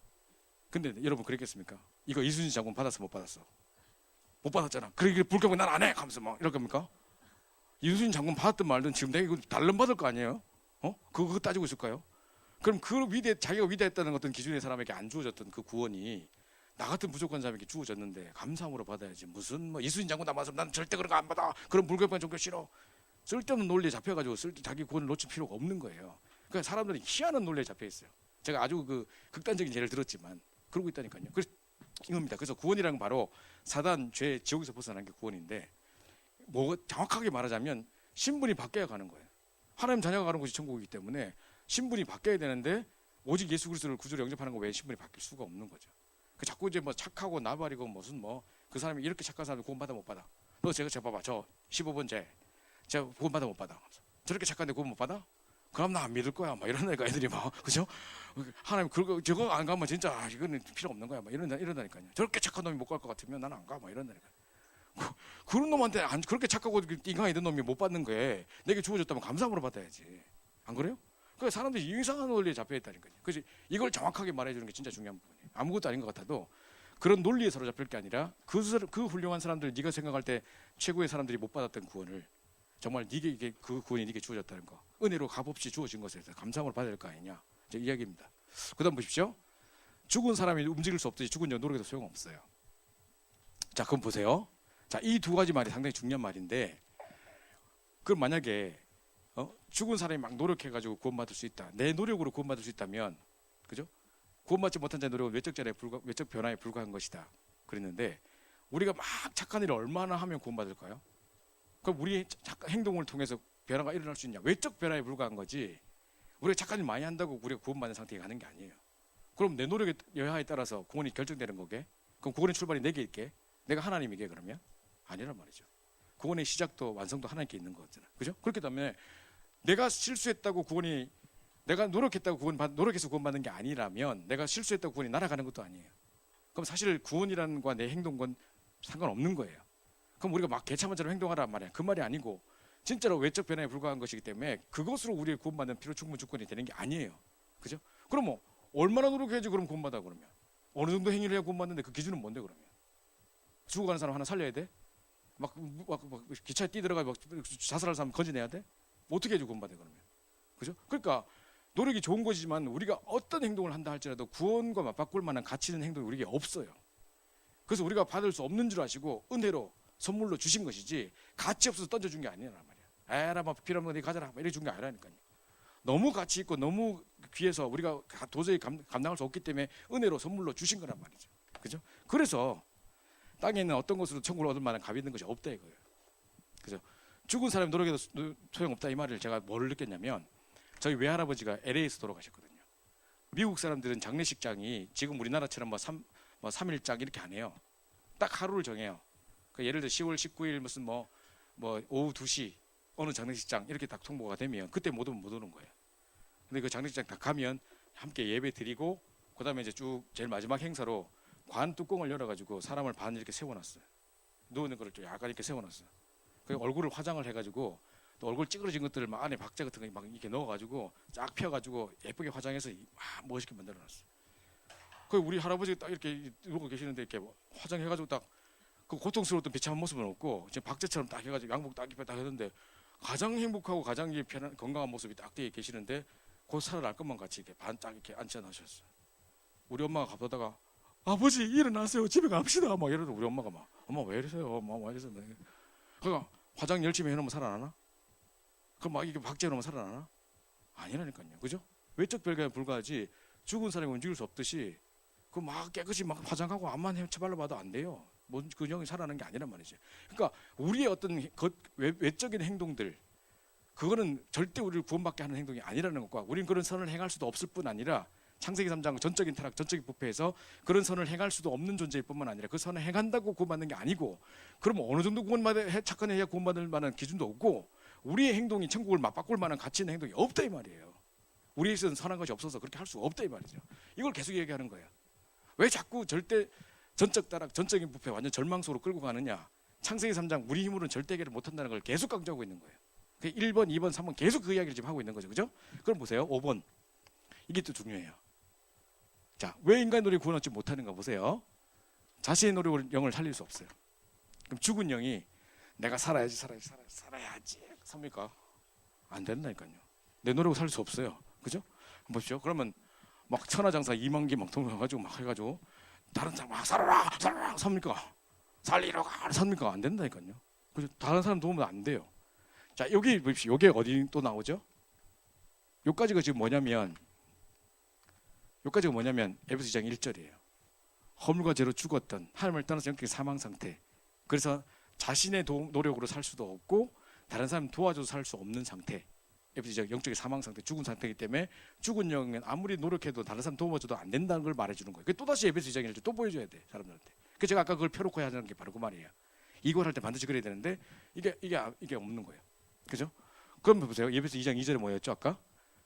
근데 여러분 그랬겠습니까? 이거 이순신 장군 받았어 못 받았어? 못 받았잖아. 그러니까 불경은 난 안 해 하면서 막 이럴 겁니까? 이순신 장군 받았든 말든 지금 내가 이거 달름 받을 거 아니에요? 그거 따지고 있을까요? 그럼 자기가 위대했다는 어떤 기준의 사람에게 안 주어졌던 그 구원이 나 같은 부족한 사람에게 주어졌는데 감사함으로 받아야지. 무슨 뭐 이순신 장군 남아서 난 절대 그런 거 안 받아. 그런 불공평한 종교 싫어. 쓸데없는 논리에 잡혀가지고 자기 구원을 놓칠 필요가 없는 거예요. 그러니까 사람들이 희한한 논리에 잡혀 있어요. 제가 아주 그 극단적인 예를 들었지만 그러고 있다니까요. 그래서 이겁니다. 그래서 구원이란 건 바로 사단, 죄, 지옥에서 벗어나는 게 구원인데 뭐 정확하게 말하자면 신분이 바뀌어 가는 거예요. 하나님 자녀가 가는 곳이 천국이기 때문에 신분이 바뀌어야 되는데 오직 예수 그리스도를 구주로 영접하는 거 외에 신분이 바뀔 수가 없는 거죠. 자꾸 이제 뭐 착하고 나발이고 무슨 뭐 그 사람이 이렇게 착한 사람이 구원받아 못 받아. 너 제가 봐봐 저 15번 제가 구원받아 못 받아. 저렇게 착한데 구원 못 받아? 그럼 나 안 믿을 거야. 막 이러니까 애들이 막 그죠? 하나님 저거 안 가면 진짜 이거는 필요 없는 거야. 막 이런다니까요. 저렇게 착한 놈이 못 갈 것 같으면 나는 안 가. 막 이런다니까요. 그런 놈한테 그렇게 착하고 인간이 된 놈이 못 받는 거에 내게 주어졌다면 감사함으로 받아야지. 안 그래요? 그 사람들이 이상한 논리에 잡혀 있다니까요. 그래서 이걸 정확하게 말해주는 게 진짜 중요한 부분이에요. 아무것도 아닌 것 같아도 그런 논리에 사로잡힐 게 아니라 그 훌륭한 사람들 네가 생각할 때 최고의 사람들이 못 받았던 구원을 정말 그 구원이 네게 주어졌다는 거 은혜로 값없이 주어진 것에 대해서 감사함을 받아야 될 거 아니냐 이제 이야기입니다. 그다음 보십시오. 죽은 사람이 움직일 수 없듯이 죽은 자 노력해도 소용없어요. 자 그럼 보세요. 자 이 두 가지 말이 상당히 중요한 말인데 그럼 만약에 죽은 사람이 막 노력해가지고 구원받을 수 있다. 내 노력으로 구원받을 수 있다면, 그죠? 구원받지 못한 자의 노력은 외적 변화에 불과한 것이다. 그랬는데 우리가 막 착한 일을 얼마나 하면 구원받을까요? 그럼 우리의 행동을 통해서 변화가 일어날 수 있냐? 외적 변화에 불과한 거지. 우리가 착한 일 많이 한다고 우리가 구원받는 상태에 가는 게 아니에요. 그럼 내 노력의 여하에 따라서 구원이 결정되는 거게? 그럼 구원의 출발이 내게 있게? 내가 하나님에게 그러면? 아니란 말이죠. 구원의 시작도 완성도 하나님께 있는 거잖아요. 그죠? 그렇기 때문에 내가 실수했다고 내가 노력했다고 노력해서 구원받는 게 아니라면 내가 실수했다고 구원이 날아가는 것도 아니에요. 그럼 사실 구원이라는 거와 내 행동과 상관없는 거예요. 그럼 우리가 막 개차반처럼 행동하란 말이야. 그 말이 아니고 진짜로 외적 변화에 불과한 것이기 때문에 그것으로 우리의 구원받는 필요 충분 조건이 되는 게 아니에요. 그죠? 그럼 뭐 얼마나 노력해야지 그럼 구원받아 그러면? 어느 정도 행위를 해야 구원받는데 그 기준은 뭔데 그러면? 죽어가는 사람 하나 살려야 돼? 막 기차에 뛰들어가 막 자살할 사람 건져내야 돼? 어떻게 해야지 구원받아 그러면? 그죠? 그러니까 노력이 좋은 것이지만 우리가 어떤 행동을 한다 할지라도 구원과 맞바꿀 만한 가치 있는 행동이 우리에게 없어요. 그래서 우리가 받을 수 없는 줄 아시고 은혜로 선물로 주신 것이지 가치 없어서 던져준 게 아니란 말이야. 에라 막 필요한 거 네 가져라 막 이래 준 게 아니라니까요. 너무 가치 있고 너무 귀해서 우리가 도저히 감당할 수 없기 때문에 은혜로 선물로 주신 거란 말이죠. 그죠? 그래서 땅에 있는 어떤 것으로 천국을 얻을 만한 값이 있는 것이 없다 이거예요. 그죠? 죽은 사람이 노력해도 소용없다 이 말을 제가 뭐를 느꼈냐면 저희 외할아버지가 LA에서 돌아가셨거든요. 미국 사람들은 장례식장이 지금 우리나라처럼 뭐 3일장 이렇게 안 해요. 딱 하루를 정해요. 그 예를 들어 10월 19일 무슨 뭐 오후 2시 어느 장례식장 이렇게 딱 통보가 되면 그때 못 오면 못 오는 거예요. 근데 그 장례식장 딱 가면 함께 예배 드리고 그다음에 이제 쭉 제일 마지막 행사로 관 뚜껑을 열어가지고 사람을 반 이렇게 세워놨어요. 누우는 거를 좀 약간 이렇게 세워놨어요. 그 얼굴을 화장을 해가지고 또 얼굴 찌그러진 것들을 막 안에 박자 같은 거 막 이렇게 넣어가지고 쫙 펴가지고 예쁘게 화장해서 막 멋있게 만들어놨어요. 그 우리 할아버지가 딱 이렇게 누워 계시는데 이렇게 화장해가지고 딱 그 고통스러웠던 비참한 모습은 없고 지금 박제처럼 딱 해가지고 양복 딱 입혀 딱 했는데 가장 행복하고 가장 편한 건강한 모습이 딱 되어 계시는데 곧 살아날 것만 같이 이렇게 반짝 이렇게 앉혀놓으셨어요. 우리 엄마가 가보다가 아버지 일어나세요 집에 갑시다 막 이러도 우리 엄마가 막 엄마 왜 이러세요 엄마 왜 이러세요 그러니까 화장 열심히 해놓으면 살아나나? 그럼 막 이게 박제 해놓으면 살아나나? 아니라니까요. 그죠? 외적 별개에 불과하지 죽은 사람이 움직일 수 없듯이 그 막 깨끗이 막 화장하고 암만 해발라봐도 안 돼요. 뭔 근형이 살아나는 게 아니란 말이죠. 그러니까 우리의 어떤 외적인 행동들 그거는 절대 우리를 구원받게 하는 행동이 아니라는 것과 우리는 그런 선을 행할 수도 없을 뿐 아니라 창세기 3장 전적인 타락, 전적인 부패에서 그런 선을 행할 수도 없는 존재일 뿐만 아니라 그 선을 행한다고 구원받는 게 아니고 그러면 어느 정도 착한 해야 구원받을 만한 기준도 없고 우리의 행동이 천국을 맞바꿀 만한 가치 있는 행동이 없다 이 말이에요. 우리에서는 선한 것이 없어서 그렇게 할 수가 없다 이 말이죠. 이걸 계속 얘기하는 거예요. 왜 자꾸 절대 전적 타락, 전적인 부패 완전 절망 속으로 끌고 가느냐. 창세기 3장 우리 힘으로는 절대 해결을 못한다는 걸 계속 강조하고 있는 거예요. 1번, 2번, 3번 계속 그 이야기를 지금 하고 있는 거죠. 그죠? 그럼 보세요. 5번. 이게 또 중요해요. 자, 왜 인간의 노력이 구원 얻지 못하는가 보세요. 자신의 노력으로 영을 살릴 수 없어요. 그럼 죽은 영이 내가 살아야지 삽니까? 안 된다니까요. 내 노력으로 살릴 수 없어요. 그죠? 보십시오. 그러면 막 천하장사 2만 개 막 통해가지고 막 해가지고 다른 사람 막 살아라 삽니까? 살리러 가 삽니까? 안 된다니까요. 그죠? 다른 사람 도우면 안 돼요. 자, 여기 보십시오. 여기 어디 또 나오죠? 여기까지가 지금 뭐냐면 에베소 2장 1절이에요. 허물과 죄로 죽었던 하나님을 떠나서 영적인 사망 상태. 그래서 자신의 노력으로 살 수도 없고 다른 사람 도와줘서 살 수 없는 상태. 에베소 2장 영적인 사망 상태, 죽은 상태이기 때문에 죽은 영은 아무리 노력해도 다른 사람 도와줘도 안 된다는 걸 말해주는 거예요. 또다시 에베소 2장 1절 또 보여줘야 돼 사람들한테. 그래서 제가 아까 그걸 펴놓고 하자는 게 바로 그 말이에요. 이걸 할 때 반드시 그래야 되는데 이게 없는 거예요. 그죠? 그럼 보세요. 에베소 2장 2절에 뭐였죠 아까?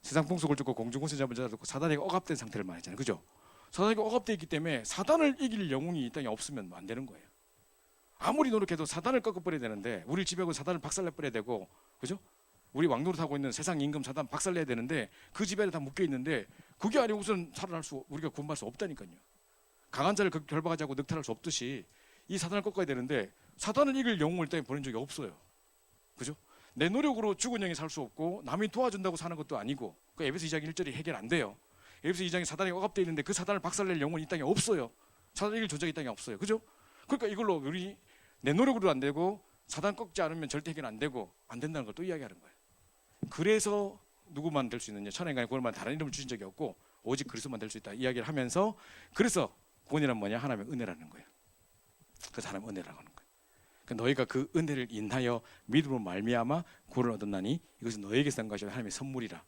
세상 풍속을 쫓고 공중권세 잡은 자를 쫓고 사단에게 억압된 상태를 말했잖아요. 그죠? 사단에게 억압되어 있기 때문에 사단을 이길 영웅이 이 땅에 없으면 안 되는 거예요. 아무리 노력해도 사단을 꺾어버려야 되는데 우리를 지배하고 사단을 박살내버려야 되고 그죠? 우리 왕노릇하고 있는 세상 임금 사단 박살내야 되는데 그 지배에 다 묶여있는데 그게 아니고서는 우리가 구원받을 수 없다니까요. 강한 자를 결박하지 않고 늑탈할 수 없듯이 이 사단을 꺾어야 되는데 사단을 이길 영웅을 땅에 보낸 적이 없어요. 그죠? 내 노력으로 죽은 영이 살 수 없고 남이 도와준다고 사는 것도 아니고 그 에베소 2장 1절이 해결 안 돼요. 에베소 2장에 사단이 억압되어 있는데 그 사단을 박살낼 영혼이 이 땅에 없어요. 사단을 이길 존재가 이 땅에 없어요. 그죠? 그러니까 이걸로 우리 내 노력으로 안 되고 사단 꺾지 않으면 절대 해결 안 되고 안 된다는 걸 또 이야기하는 거예요. 그래서 누구만 될 수 있느냐? 천하인간의 구원만 다른 이름을 주신 적이 없고 오직 그리스도만 될 수 있다 이야기를 하면서 그래서 구원이란 뭐냐? 하나님의 은혜라는 거예요. 그래서 하나님의 은혜라고 하는 거예요. 그러니까 너희가 그 은혜를 인하여 믿음으로 말미암아 구원을 얻었나니 이것은 너희에게서 난 것이 하나님의 선물이라.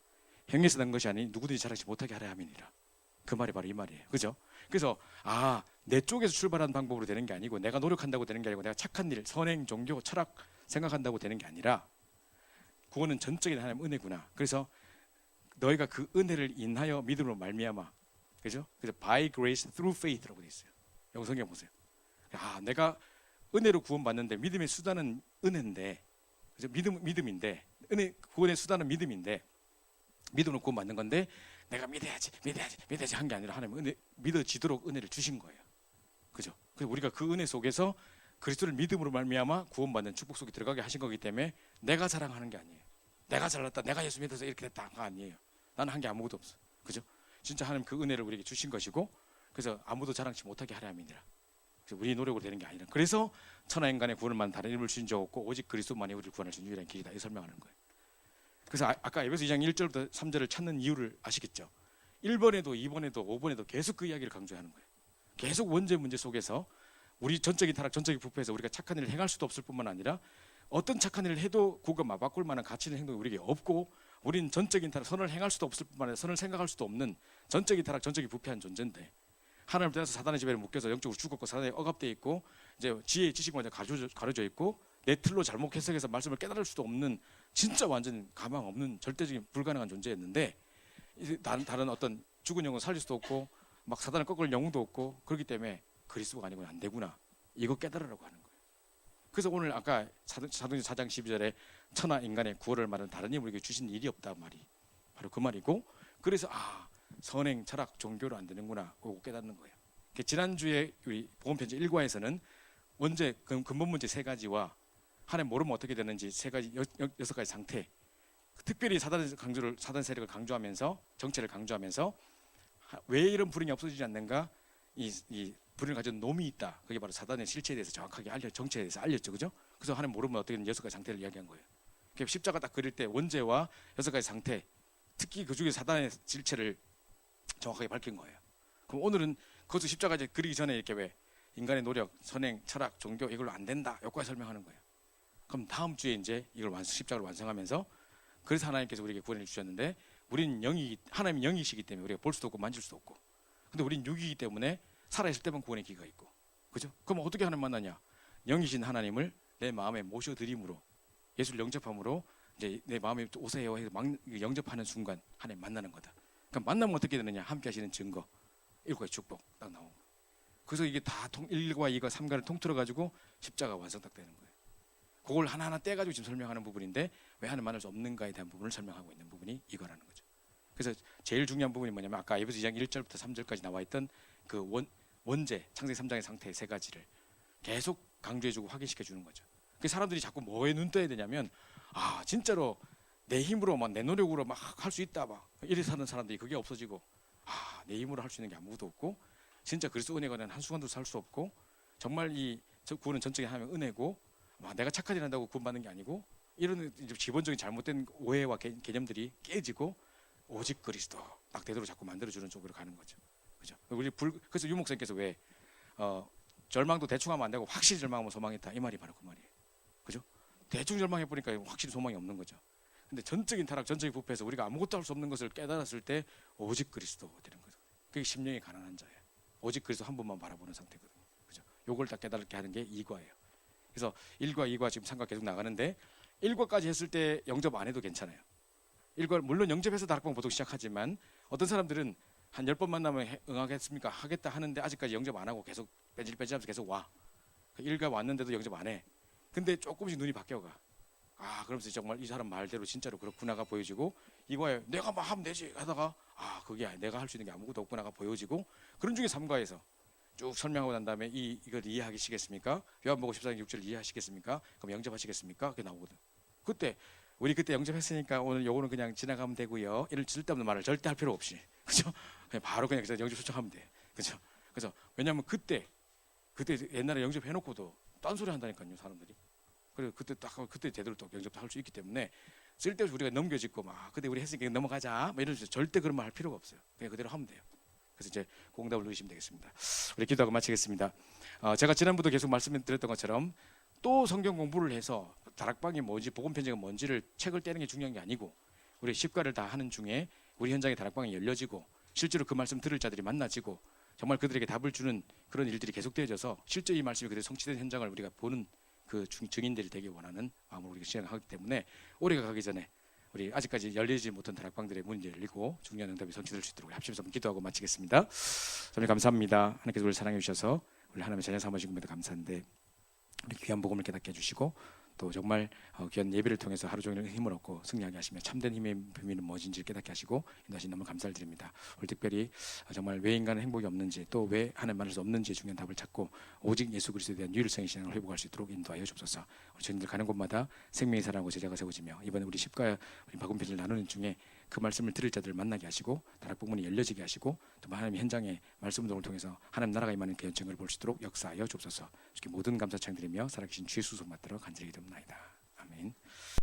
행위에서 난 것이 아니 누구든지 자랑하지 못하게 하려 함이니라. 그 말이 바로 이 말이에요. 그죠? 그래서 내 쪽에서 출발하는 방법으로 되는 게 아니고 내가 노력한다고 되는 게 아니고 내가 착한 일, 선행, 종교, 철학 생각한다고 되는 게 아니라 구원은 전적인 하나님의 은혜구나. 그래서 너희가 그 은혜를 인하여 믿음으로 말미암아. 그죠? 그래서 by grace through faith라고 돼 있어요. 여기 성경 보세요. 내가 은혜로 구원받는데 믿음의 수단은 은혜인데, 그죠? 믿음인데, 구원의 수단은 믿음인데, 믿음으로 구원받는 건데, 내가 믿어야지 한 게 아니라 하나님 믿어지도록 은혜를 주신 거예요. 그죠? 그래서 우리가 그 은혜 속에서 그리스도를 믿음으로 말미암아 구원받는 축복 속에 들어가게 하신 거기 때문에 내가 자랑하는 게 아니에요. 내가 잘났다, 내가 예수 믿어서 이렇게 됐다가 아니에요. 나는 한 게 아무것도 없어. 그죠? 진짜 하나님 그 은혜를 우리에게 주신 것이고, 그래서 아무도 자랑치 못하게 하려 함이니라. 우리 노력으로 되는 게 아니라. 그래서 천하인간의 구원을 다른 이름을 주신 적 없고 오직 그리스도만이 우리를 구원할 수 있는 유일한 길이다. 이 설명하는 거예요. 그래서 아까 에베소 2장 1절부터 3절을 찾는 이유를 아시겠죠? 1번에도 2번에도 5번에도 계속 그 이야기를 강조하는 거예요. 계속 원죄 문제 속에서 우리 전적인 타락, 전적인 부패에서 우리가 착한 일을 행할 수도 없을 뿐만 아니라 어떤 착한 일을 해도 그거 맞바꿀 만한 가치 있는 행동이 우리에게 없고 우린 전적인 타락, 선을 행할 수도 없을 뿐만 아니라 선을 생각할 수도 없는 전적인 타락, 전적인 부패한 존재인데 하나님을 떠나서 사단의 지배에 묶여서 영적으로 죽었고 사단에 억압돼 있고 이제 지혜의 지식만 가려져 있고 내 틀로 잘못 해석해서 말씀을 깨달을 수도 없는 진짜 완전 가망 없는 절대적인 불가능한 존재였는데 이제 다른 어떤 죽은 영혼 살릴 수도 없고 막 사단을 꺾을 영웅도 없고 그렇기 때문에 그리스도가 아니고는 안 되구나 이거 깨달으라고 하는 거예요. 그래서 오늘 아까 사도행전 4장 12절에 천하 인간의 구원을 말하는 다른 힘을 우리에게 주신 일이 없다 말이 바로 그 말이고 그래서 선행 철학 종교로 안 되는구나 그거 깨닫는 거예요. 지난주에 우리 복음편지 1과에서는 원죄 근본 문제 세 가지와 하나님 모르면 어떻게 되는지 세 가지 여섯 가지 상태 특별히 사단 세력을 강조하면서 정체를 강조하면서 왜 이런 불행이 없어지지 않는가 이 불행을 가진 놈이 있다. 그게 바로 사단의 실체에 대해서 정확하게 정체에 대해서 알렸죠, 그죠? 그래서 하나님 모르면 어떻게 되는 여섯 가지 상태를 이야기한 거예요. 십자가 딱 그릴 때 원죄와 여섯 가지 상태, 특히 그 중에 사단의 실체를 정확하게 밝힌 거예요. 그럼 오늘은 그것도 십자가 이제 그리기 전에 이렇게 왜 인간의 노력, 선행, 철학, 종교 이걸로 안 된다. 여기까지 설명하는 거예요. 그럼 다음 주에 이제 이걸 십자가를 완성하면서 그래서 하나님께서 우리에게 구원을 주셨는데 우리는 하나님이 영이시기 때문에 우리가 볼 수도 없고 만질 수도 없고 근데 우리는 육이기 때문에 살아있을 때만 구원의 기회가 있고 그죠? 그럼 어떻게 하나님 만나냐? 영이신 하나님을 내 마음에 모셔드림으로 예수를 영접함으로 이제 내 마음에 오세요 해서 영접하는 순간 하나님 만나는 거다. 그럼 만나면 어떻게 되느냐? 함께 하시는 증거 일곱 가지 축복 딱 나오고 그래서 이게 다 1과 2과 3과를 통틀어 가지고 십자가 완성 딱 되는 거예요. 그걸 하나하나 떼가지고 지금 설명하는 부분인데 왜 하나님 만날 수 없는가에 대한 부분을 설명하고 있는 부분이 이거라는 거죠. 그래서 제일 중요한 부분이 뭐냐면 아까 에베소 2장 1절부터 3절까지 나와 있던 그 원죄 창세기 3장의 상태 세 가지를 계속 강조해주고 확인시켜주는 거죠. 그 사람들이 자꾸 뭐에 눈 떠야 되냐면 진짜로 내 힘으로 막 내 노력으로 막 할 수 있다 막 이래 사는 사람들이 그게 없어지고 내 힘으로 할 수 있는 게 아무것도 없고 진짜 그리스도 은혜가 난 한순간도 살 수 없고 정말 이 구원은 전적인 하나님의 은혜고 내가 착한 일 한다고 구원받는 게 아니고 이런 기본적인 잘못된 오해와 개념들이 깨지고 오직 그리스도 딱 되도록 자꾸 만들어주는 쪽으로 가는 거죠. 그죠? 그래서 유목사님께서 왜 절망도 대충 하면 안 되고 확실히 절망하면 소망이 있다 이 말이 바로 그 말이에요. 그죠? 대충 절망해 보니까 확실히 소망이 없는 거죠. 근데 전적인 타락, 전적인 부패에서 우리가 아무것도 할 수 없는 것을 깨달았을 때 오직 그리스도 되는 거죠. 그게 심령이 가난한 자예요. 오직 그리스도 한 분만 바라보는 상태거든요. 그죠? 요걸 딱 깨달게 하는 게 2과예요. 그래서 1과, 2과 지금 3과 계속 나가는데 1과까지 했을 때 영접 안 해도 괜찮아요. 1과 물론 영접해서 다락방 보통 시작하지만 어떤 사람들은 한 10번 만나면 응하겠습니까? 하겠다 하는데 아직까지 영접 안 하고 계속 빼질빼질하면서 계속 와. 1과 왔는데도 영접 안 해. 근데 조금씩 눈이 바뀌어가. 그러면서 정말 이 사람 말대로 진짜로 그렇구나가 보여지고 2과에 내가 막 하면 되지 하다가 그게 내가 할 수 있는 게 아무것도 없구나가 보여지고 그런 중에 3과에서 쭉 설명하고 난 다음에 이걸 이해하시겠습니까? 요한복음 14장 6절 이해하시겠습니까? 그럼 영접하시겠습니까? 그게 나오거든. 우리 그때 영접했으니까 오늘 요거는 그냥 지나가면 되고요. 이런 쓸데없는 말을 절대 할 필요 없이 그죠? 그냥 바로 그냥 영접 초청하면 돼. 그죠? 그래서 왜냐하면 그때 옛날에 영접해놓고도 딴소리 한다니까요 사람들이. 그리고 그때 제대로 또 영접도 할 수 있기 때문에 쓸데없이 우리가 넘겨짓고 그때 우리 했으니까 넘어가자 이런 식으로 절대 그런 말 할 필요가 없어요. 그냥 그대로 하면 돼요. 그래서 이제 공답을 누리시면 되겠습니다. 우리 기도하고 마치겠습니다. 제가 지난번도 계속 말씀드렸던 것처럼 또 성경 공부를 해서 다락방이 뭔지 복음편지가 뭔지를 책을 떼는 게 중요한 게 아니고 우리 십가를 다 하는 중에 우리 현장에 다락방이 열려지고 실제로 그 말씀 들을 자들이 만나지고 정말 그들에게 답을 주는 그런 일들이 계속되어져서 실제 이 말씀이 그대로 성취된 현장을 우리가 보는 그 증인들이 되기 원하는 마음으로 우리가 시행하기 때문에 올해가 가기 전에 우리 아직까지 열리지 못한 다락방들의 문이 열리고 중요한 응답이 성취될 수 있도록 합심해서 기도하고 마치겠습니다. 주님 감사합니다. 하나님께서 우리를 사랑해 주셔서 우리 하나님의 자녀 삼으신 것에도 감사한데 우리 귀한 복음을 깨닫게 해주시고 또 정말 귀한 예배를 통해서 하루 종일 힘을 얻고 승리하게 하시며 참된 힘의 비밀은 무엇인지 깨닫게 하시고 인도하신 너무 감사를 드립니다. 오늘 특별히 정말 왜 인간은 행복이 없는지 또 왜 하나님 만날 수 없는지 중요한 답을 찾고 오직 예수 그리스도에 대한 유일성의 신앙을 회복할 수 있도록 인도하여 주옵소서. 우리 저희들 가는 곳마다 생명의 사랑하고 제자가 세워지며 이번에 우리 십가 우리 복음편지를 나누는 중에 그 말씀을 들을 자들을 만나게 하시고 다락방문이 열려지게 하시고 또 하나님 현장의 말씀 운동을 통해서 하나님 나라가 임하는 그 현장을 볼 수 있도록 역사하여 주옵소서. 모든 감사 찬양 드리며 살아계신 주의 수송 받들어 간절히 기도합니다.